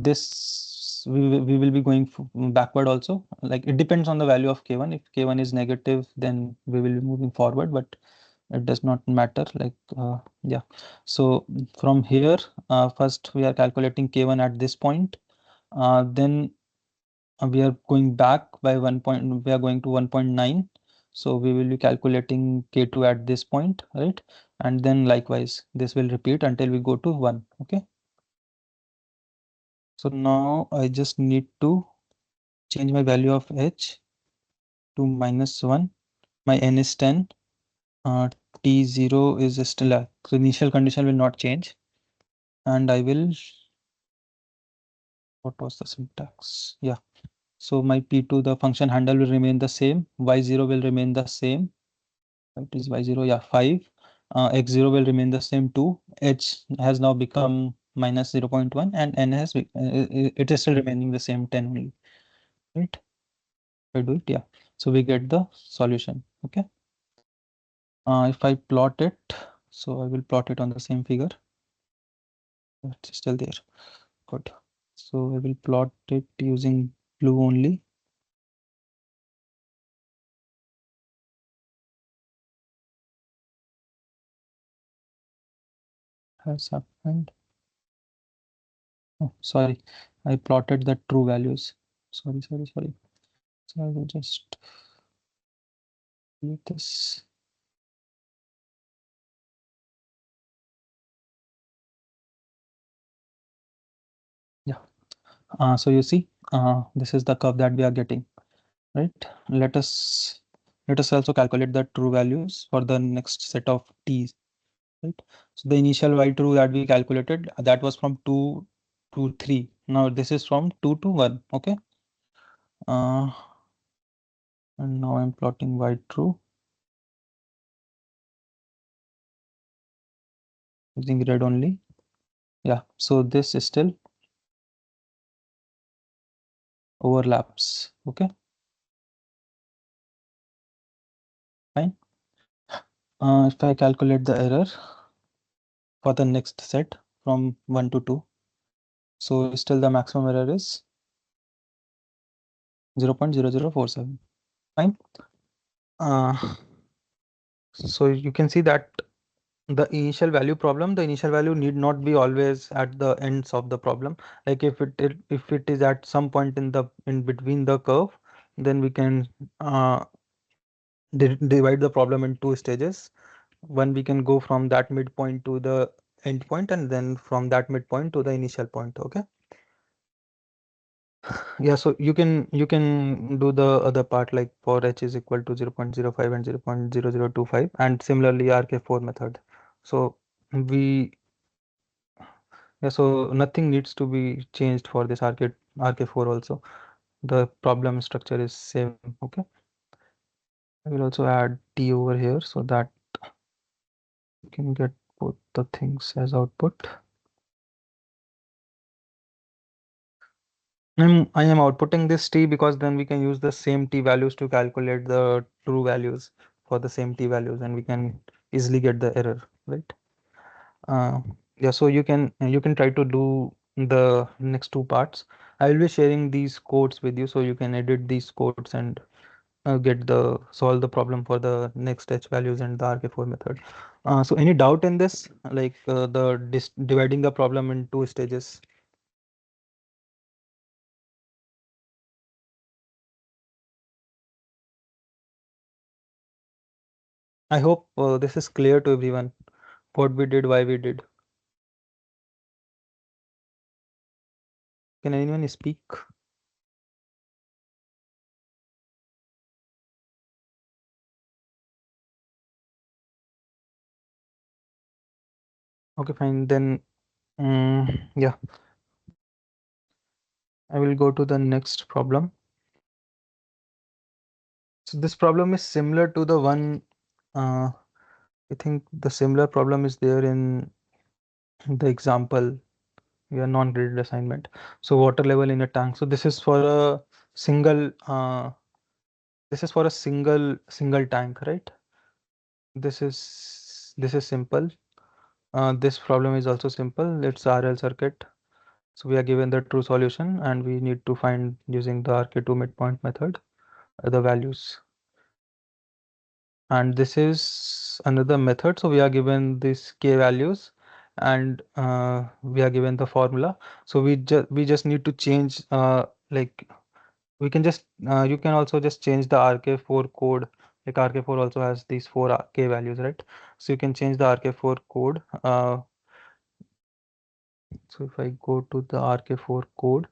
This we will be going backward also. Like, it depends on the value of K1. If K1 is negative, then we will be moving forward, but it does not matter. Like, yeah. So from here, first we are calculating K1 at this point. Then we are going back by 1 point, we are going to 1.9. So we will be calculating K2 at this point, right? And then likewise, this will repeat until we go to 1. Okay. So now I just need to change my value of H to minus 1. My N is 10. T0 is still so initial condition will not change. And I will, what was the syntax? Yeah. So my P2, the function handle will remain the same. Y0 will remain the same. It is y0, yeah, 5. X0 will remain the same, 2. H has now become minus 0.1, and n it is still remaining the same, 10 only, right? If I do it, yeah. So we get the solution. Okay. If I plot it, so I will plot it on the same figure. It's still there. Good. So I will plot it using blue only. Has happened. Oh, sorry, I plotted the true values. Sorry. So I will just delete this. Yeah. So you see, this is the curve that we are getting, right? Let us also calculate the true values for the next set of t's, right? So the initial y true that we calculated, that was from 2 to 3. Now this is from 2 to 1. Okay. Uh, and now I'm plotting y true using red only. Yeah. So this is still overlaps. Okay. Fine. If I calculate the error for the next set from 1 to 2, so still the maximum error is 0.0047. Fine. Uh, so you can see that the initial value need not be always at the ends of the problem. Like if it is at some point in between the curve, then we can uh, divide the problem in two stages. One, we can go from that midpoint to the end point, and then from that midpoint to the initial point. Okay. Yeah, so you can do the other part, like for h is equal to 0.05 and 0.0025, and similarly RK4 method. So we yeah, so nothing needs to be changed for this RK4 also. The problem structure is same. Okay. I will also add T over here so that you can get both the things as output. I am outputting this t because then we can use the same t values to calculate the true values for the same t values, and we can easily get the error, right? Uh, yeah, so you can try to do the next two parts. I will be sharing these codes with you so you can edit these codes and get the solve the problem for the next h values and the RK4 method. So any doubt in this, like the dividing the problem in two stages? I hope this is clear to everyone, what we did, why we did. Can anyone speak? Okay, fine. Then, yeah, I will go to the next problem. So this problem is similar to the one, I think the similar problem is there in the example, your non-graded assignment. So water level in a tank. So single, this is for a single tank, right? This is simple. This problem is also simple. It's RL circuit. So we are given the true solution and we need to find using the RK2 midpoint method the values. And this is another method. So we are given these k values and we are given the formula. So we just need to change like we can just you can also just change the RK4 code. Like RK4 also has these four k values, right? So you can change the RK4 code. So if I go to the RK4 code,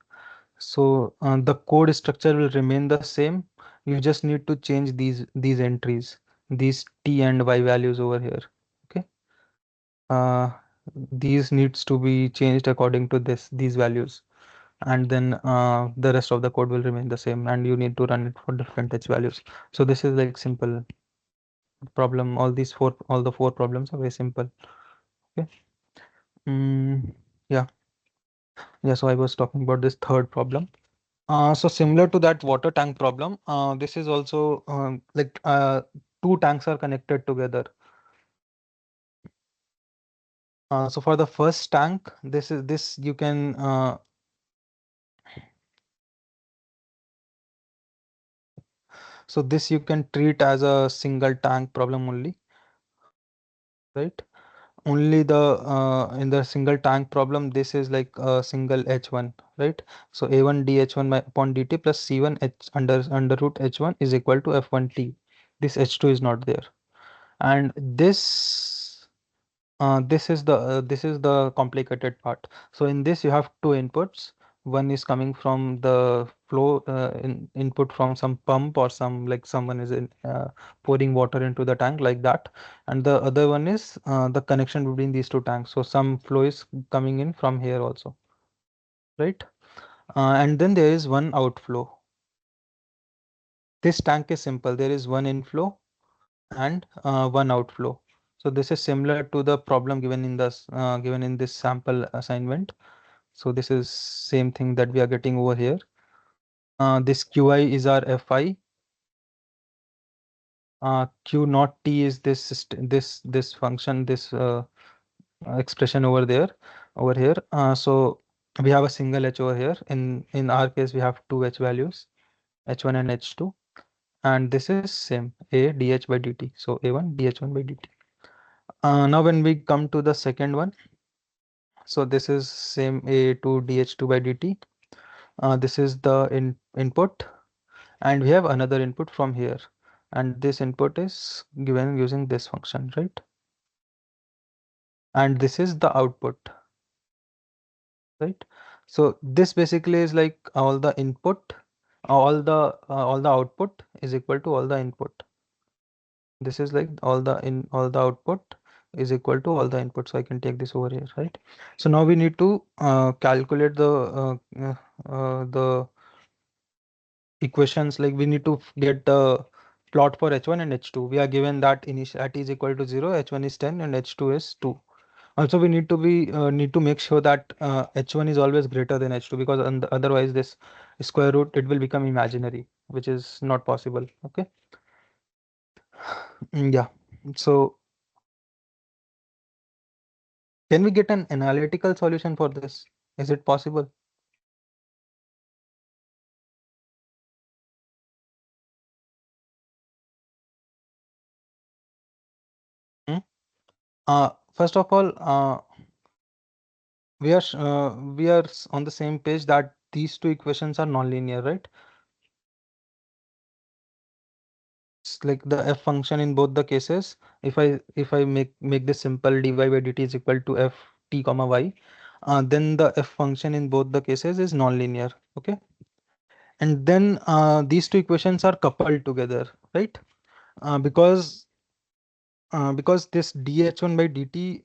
so the code structure will remain the same. You just need to change these entries, these t and y values over here. Okay. Uh, these needs to be changed according to these values, and then the rest of the code will remain the same, and you need to run it for different h values. So this is like simple problem. All the four problems are very simple. Okay. Mm, yeah. Yeah. So I was talking about this third problem. So similar to that water tank problem, this is also like two tanks are connected together. So for the first tank, this you can so this you can treat as a single tank problem only, right? only the in the single tank problem, this is like a single h1, right? So a1 dh1 upon dt plus c1 h under root h1 is equal to f1 t. This h2 is not there. And this is the complicated part. So in this you have two inputs. One is coming from the flow input from some pump, or some, like someone is pouring water into the tank like that. And the other one is the connection between these two tanks. So some flow is coming in from here also, right? And then there is one outflow. This tank is simple. There is one inflow and one outflow. So this is similar to the problem given in this sample assignment. So this is same thing that we are getting over here. This qi is our fi. Q naught t is this function, this expression over here. So we have a single h over here. In our case, we have two h values, h1 and h2, and this is same a dh by dt. So a1 dh1 by dt. Now when we come to the second one, so this is same a2 dh2 by dt. This is the input, and we have another input from here, and this input is given using this function, right? And this is the output, right? So this basically is like all the input, all the output is equal to all the input. This is like all the output is equal to all the input. So I can take this over here, right? So now we need to calculate the equations. Like we need to get the plot for h1 and h2. We are given that initial at is equal to 0, h1 is 10 and h2 is 2. Also we need to make sure that h1 is always greater than h2, because otherwise this square root, it will become imaginary, which is not possible. Okay. Yeah. So can we get an analytical solution for this? Is it possible? Hmm? First of all, we are on the same page that these two equations are nonlinear, right? It's like the f function in both the cases. If I make this simple, dy by dt is equal to f t comma y, then the f function in both the cases is nonlinear. Okay. And then these two equations are coupled together, right? Because this dh1 by dt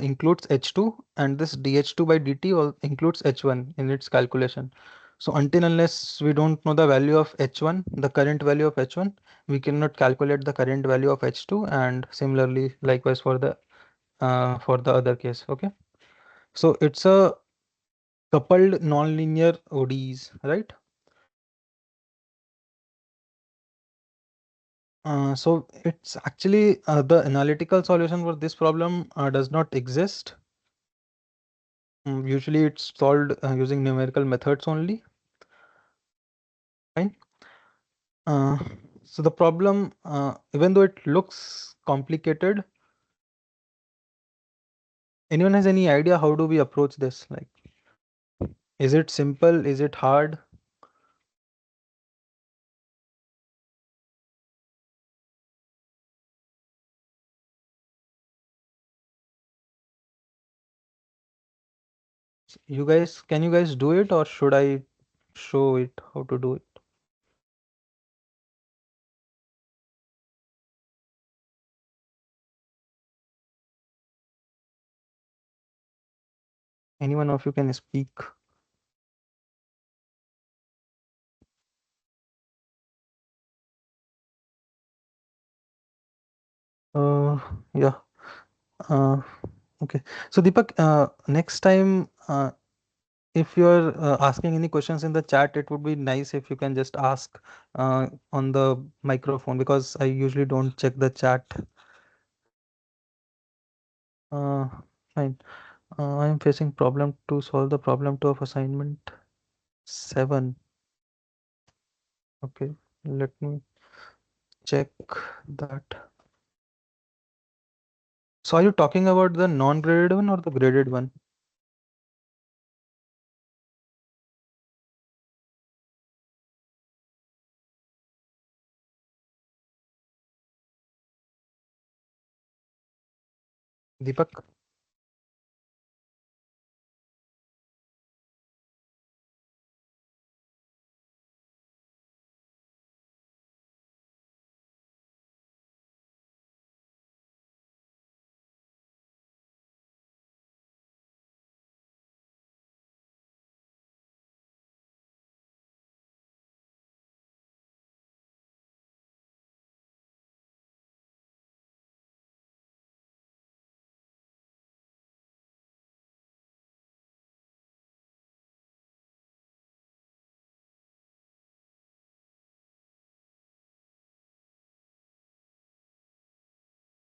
includes h2, and this dh2 by dt includes h1 in its calculation. So until unless we don't know the value of h1, the current value of h1, we cannot calculate the current value of h2, and similarly likewise for the other case. Okay. So it's a coupled nonlinear ODEs, right? So it's actually the analytical solution for this problem does not exist. Usually it's solved using numerical methods only. Fine. Uh, so the problem, even though it looks complicated, anyone has any idea how do we approach this? Like, is it simple? Is it hard? Can you guys do it, or should I show it how to do it? Anyone of you can speak? Uh, yeah. Uh, okay. So Deepak, next time, if you're asking any questions in the chat, it would be nice if you can just ask on the microphone, because I usually don't check the chat. Uh, Fine. I'm facing problem to solve the problem 2 of assignment 7. Okay, let me check that. So are you talking about the non-graded one or the graded one? Deepak?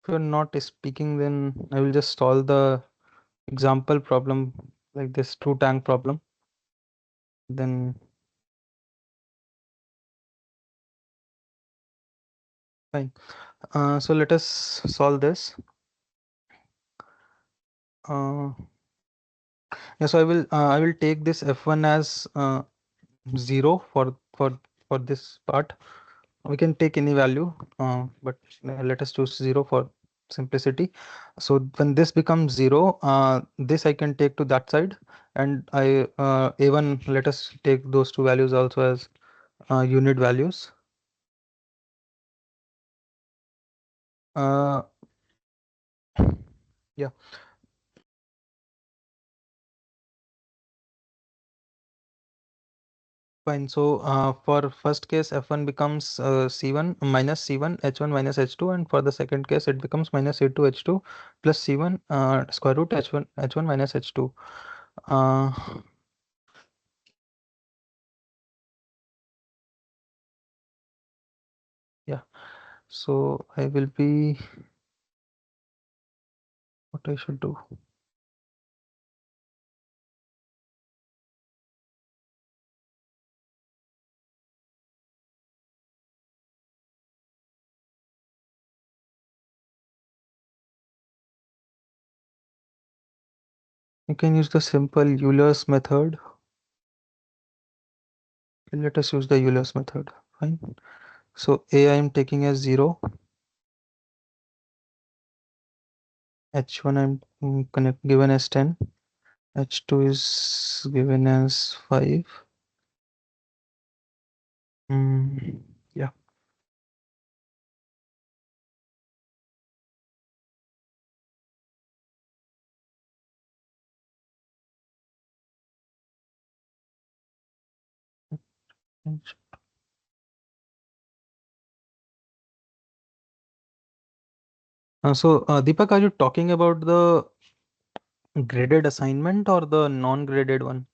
If you're not speaking, then I will just solve the example problem like this two tank problem. Then fine. So let us solve this. Uh, yeah, so I will take this f1 as 0 for this part. We can take any value, but let us choose 0 for simplicity. So when this becomes 0, this I can take to that side, and a1, let us take those two values also as unit values. Uh, yeah, fine. So for first case, f1 becomes c1 minus c1 h1 minus h2, and for the second case, it becomes minus a2 h2 plus c1 square root h1 minus h2. Uh, yeah. So I will be what I should do. You can use the simple Euler's method. Let us use the Euler's method. Fine. So A I am taking as 0. H1 I'm given as 10. H2 is given as 5. Yeah. Deepak, are you talking about the graded assignment or the non-graded one?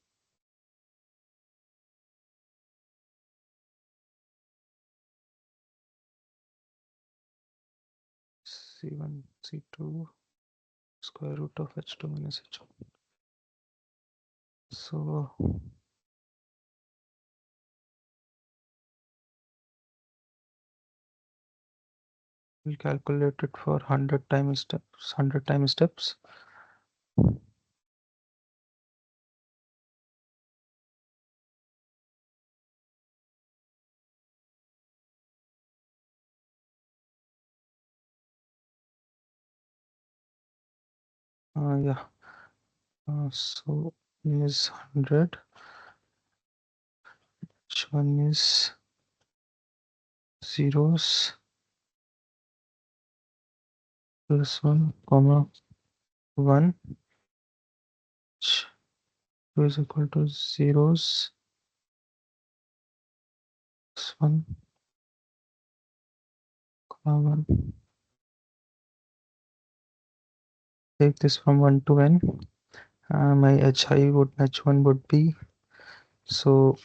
C1, C2, square root of H2 minus H1. So we'll calculate it for 100 time steps. 100 time steps. Yeah. So is 100. Which one is zeros plus 1 comma 1, which is equal to zeros plus 1 comma 1. Take this from 1 to n. My h1 would be, so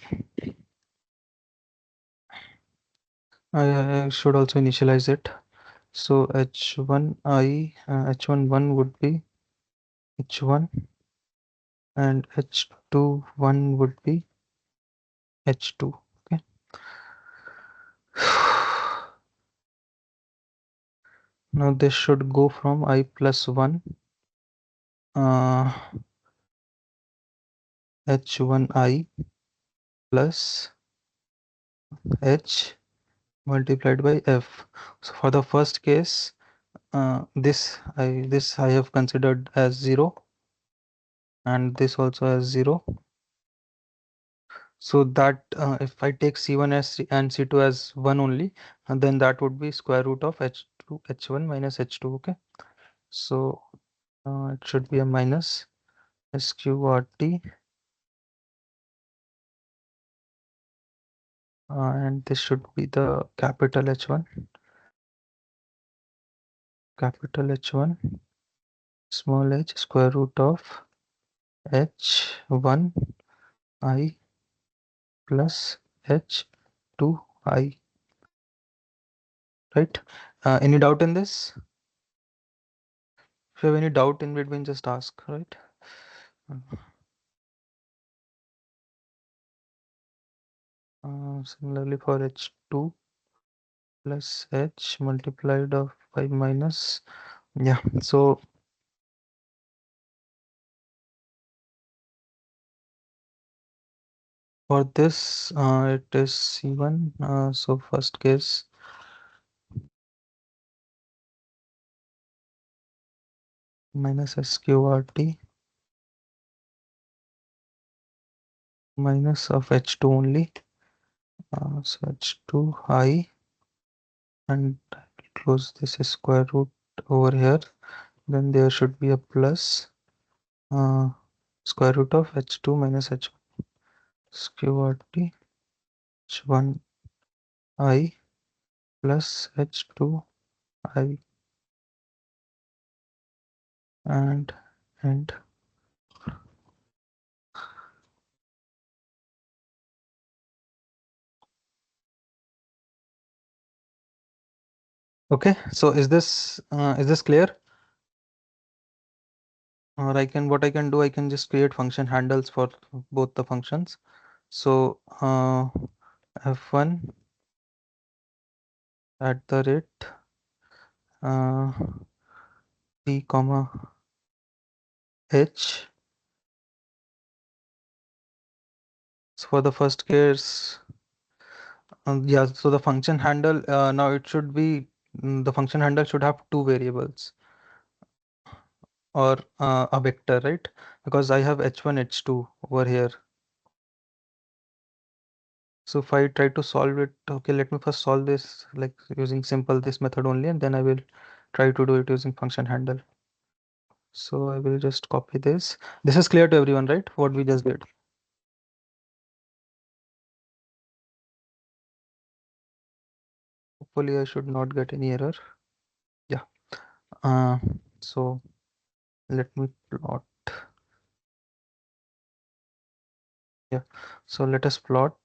I should also initialize it. So h1 would be h1, and h2 1 would be h2. Okay. Now this should go from I plus 1 uh, h1I plus h multiplied by f. So for the first case, this I have considered as 0, and this also as 0. So that if I take c1 as and c2 as 1 only, and then that would be square root of h1 minus h2. Okay, so it should be a minus sqrt, and this should be the capital H1, capital H1, small h, square root of h1 I plus h2 I. Right? Any doubt in this? If you have any doubt in between, just ask. Right? Similarly for h2 plus h multiplied of by minus. Yeah. So for this, it is C1. So first case minus sqrt minus of h2 only. So h2 I, and close this square root over here. Then there should be a plus uh, square root of h2 minus h1 sqrt h1 I plus h2 I, and end. Okay, so is this clear? Or what I can do, I can just create function handles for both the functions. So f1 at the rate uh, p comma h. So for the first case, yeah, so the function handle, now it should be, the function handle should have two variables, or a vector, right? Because I have h1 h2 over here. So if I try to solve it, okay, let me first solve this like using simple this method only, and then I will try to do it using function handle. So I will just copy this. This is clear to everyone, right? What we just did. Hopefully I should not get any error. Yeah. Uh, so let me plot. Yeah. So let us plot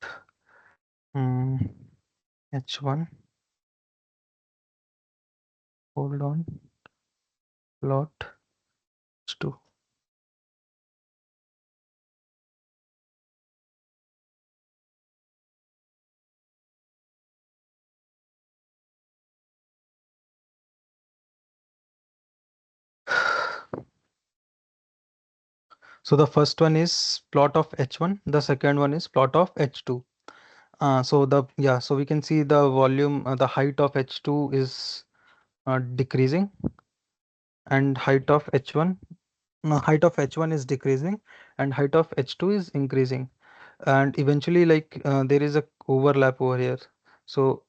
h1. Hold on. Plot h2. So the first one is plot of h1. The second one is plot of h2. So we can see the volume, the height of h2 is decreasing, and height of h1 is decreasing, and height of h2 is increasing, and eventually like there is a overlap over here. So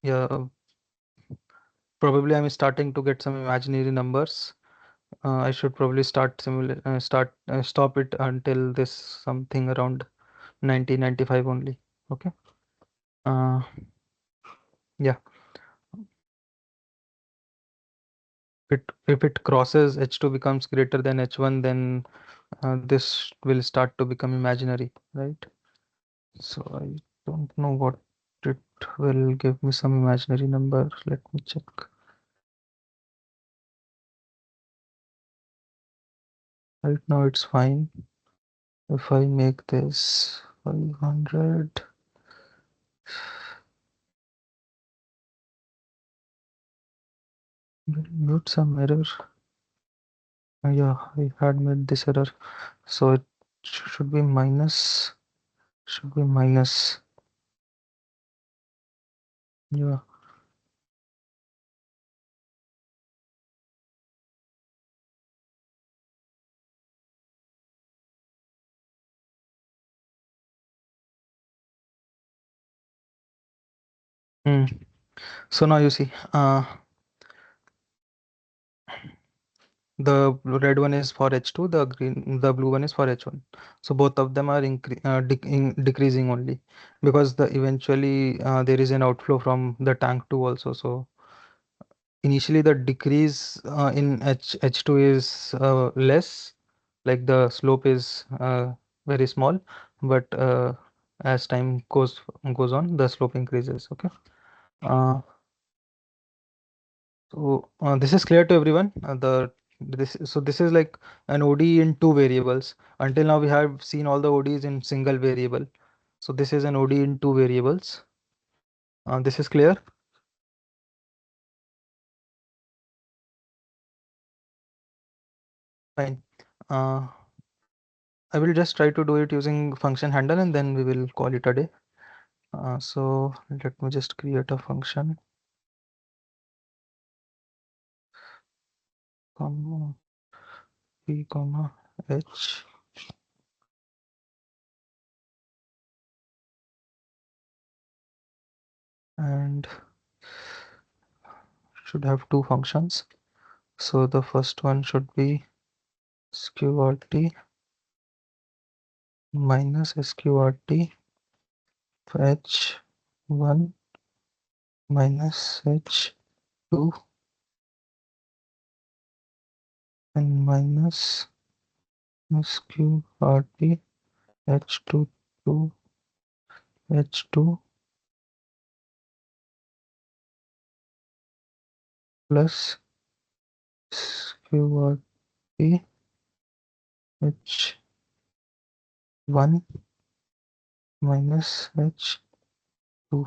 yeah, probably I'm starting to get some imaginary numbers. I should probably stop it until this something around 90-95 only. Okay. uh, yeah, if it crosses h2 becomes greater than h1, then this will start to become imaginary, right? So I don't know what it will give me, some imaginary number. Let me check. Right now it's fine. If I make this 500, Mute some error. Yeah, I had made this error. So it should be minus. Should be minus. Yeah. Hmm. So now you see, the red one is for H2, the blue one is for H1. So both of them are decreasing only, because the eventually there is an outflow from the tank too also. So initially the decrease in H2 is less, like the slope is very small, but as time goes on, the slope increases. Okay. Uh, so this is clear to everyone. This is like an ODE in two variables. Until now we have seen all the ODEs in single variable. So this is an ODE in two variables. This is clear. Fine. Uh, I will just try to do it using function handle, and then we will call it a day. So let me just create a function, comma p comma h, and should have two functions. So the first one should be sqrt minus sqrt h1 minus h2 and minus sqrt h2 to h2 plus sqrt h1 minus h2.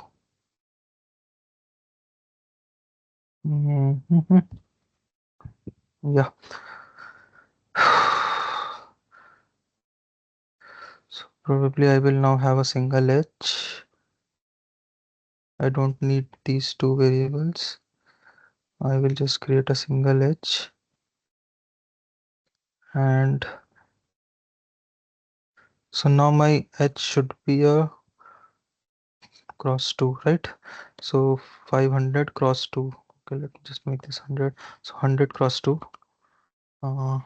Mhm. Yeah. So probably I will now have a single h. I don't need these two variables. I will just create a single h, and so now my h should be a cross 2, right? So 500 cross 2. Okay, let me just make this 100. So 100 cross 2. Uh,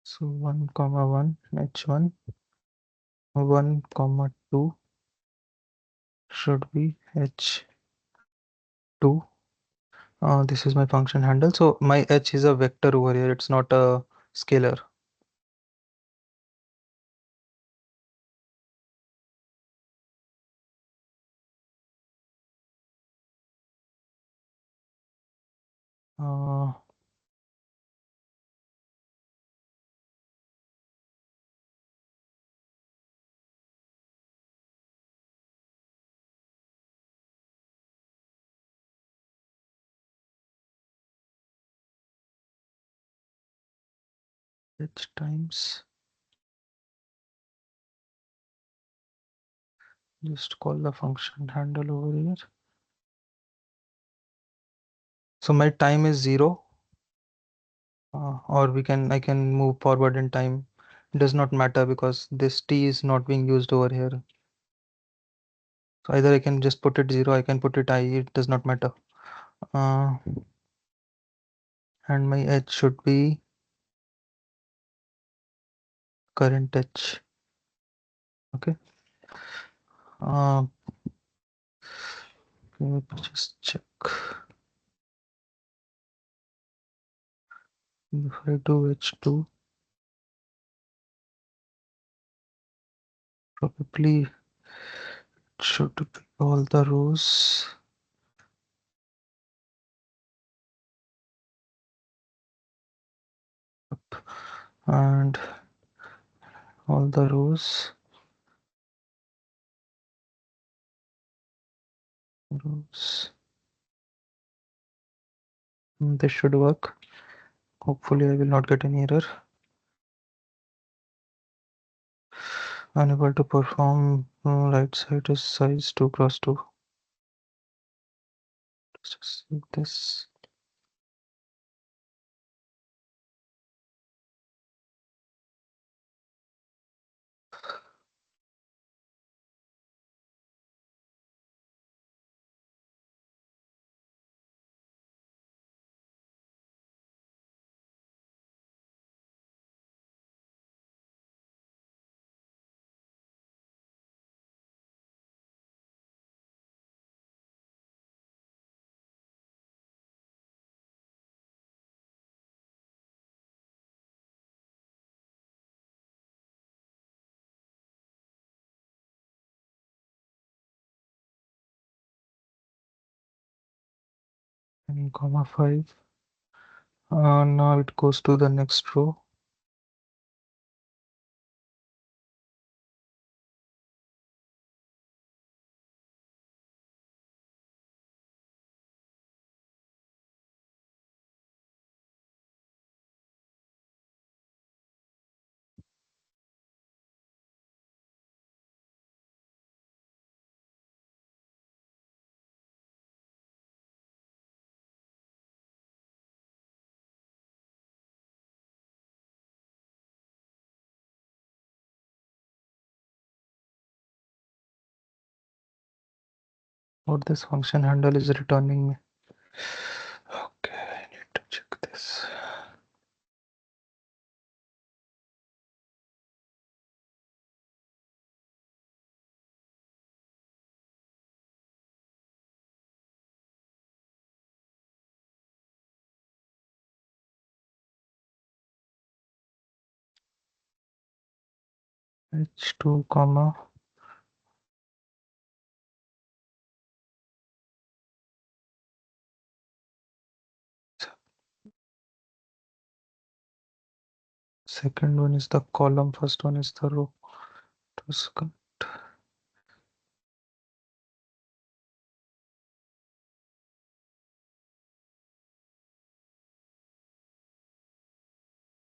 so 1 comma 1 h1, 1 comma 2 should be h2. This is my function handle. So my h is a vector over here. It's not a scalar. Uh, h times, just call the function handle over here. So my time is 0, or I can move forward in time. It does not matter because this t is not being used over here. So either I can just put it 0, I can put it I, it does not matter. Uh, and my h should be current h. Okay. Uh, let me just check. If I do h2, probably it should be all the rows. And all the rows rows. This should work. Hopefully, I will not get any error. Unable to perform. Right side is size 2 cross 2. Let's just see this. And comma 5. Now it goes to the next row. What this function handle is returning me. Okay, I need to check this. H2 comma second one is the column, first one is the row.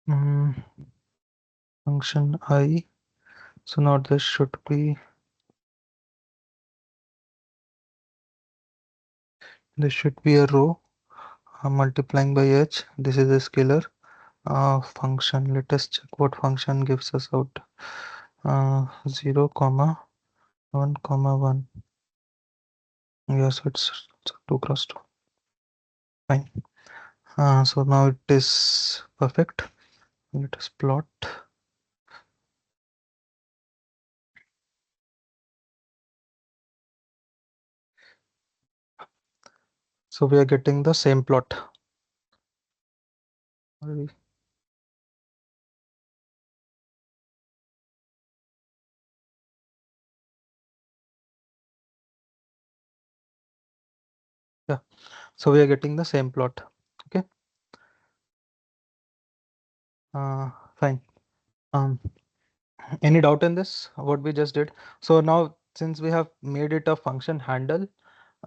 Mm, function I. So now this should be a row multiplying by h. This is a scalar function. Let us check what function gives us out. 0 comma 1 comma 1. Yes, it's 2 cross 2. Fine. So now it is perfect. Let us plot. So we are getting the same plot. Yeah. So we are getting the same plot. Okay. Fine. Um, any doubt in this? What we just did? So now since we have made it a function handle,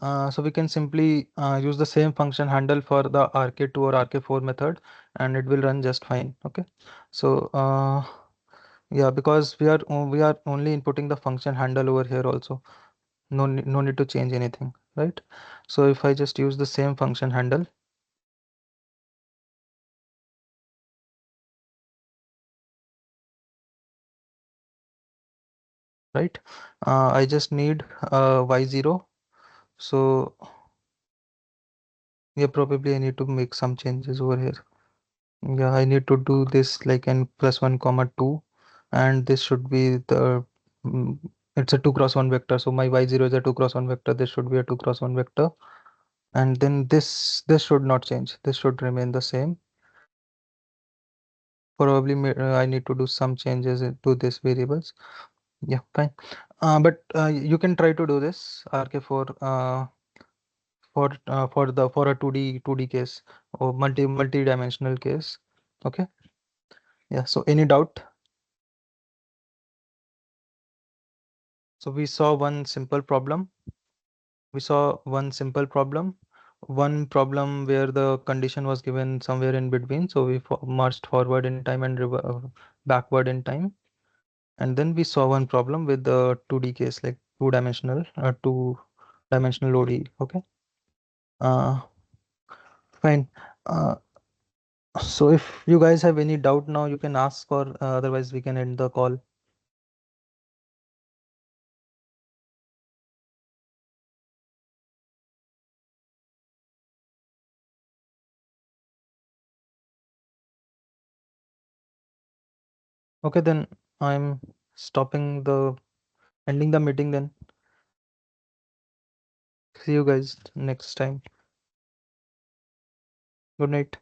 so we can simply use the same function handle for the RK2 or RK4 method, and it will run just fine. Okay. So yeah, because we are only inputting the function handle over here also. No need to change anything, right? So if I just use the same function handle, right? I just need y0. So yeah, probably I need to make some changes over here. Yeah, I need to do this like n plus 1 comma 2, and this should be the mm, it's a 2 cross 1 vector. So my y0 is a 2 cross 1 vector. This should be a 2 cross 1 vector, and then this should not change. This should remain the same. Probably I need to do some changes to this variables. Yeah, fine. But you can try to do this RK4 for a 2D case or multi-dimensional case. Okay. Yeah. So any doubt? So we saw one simple problem. we saw one simple problem, one problem where the condition was given somewhere in between. So we marched forward in time and backward in time. And then we saw one problem with the 2D case, like two dimensional ODE. Okay. Uh, Fine. Uh, so if you guys have any doubt now, you can ask, or otherwise we can end the call. Okay, then I'm ending the meeting then. See you guys next time. Good night.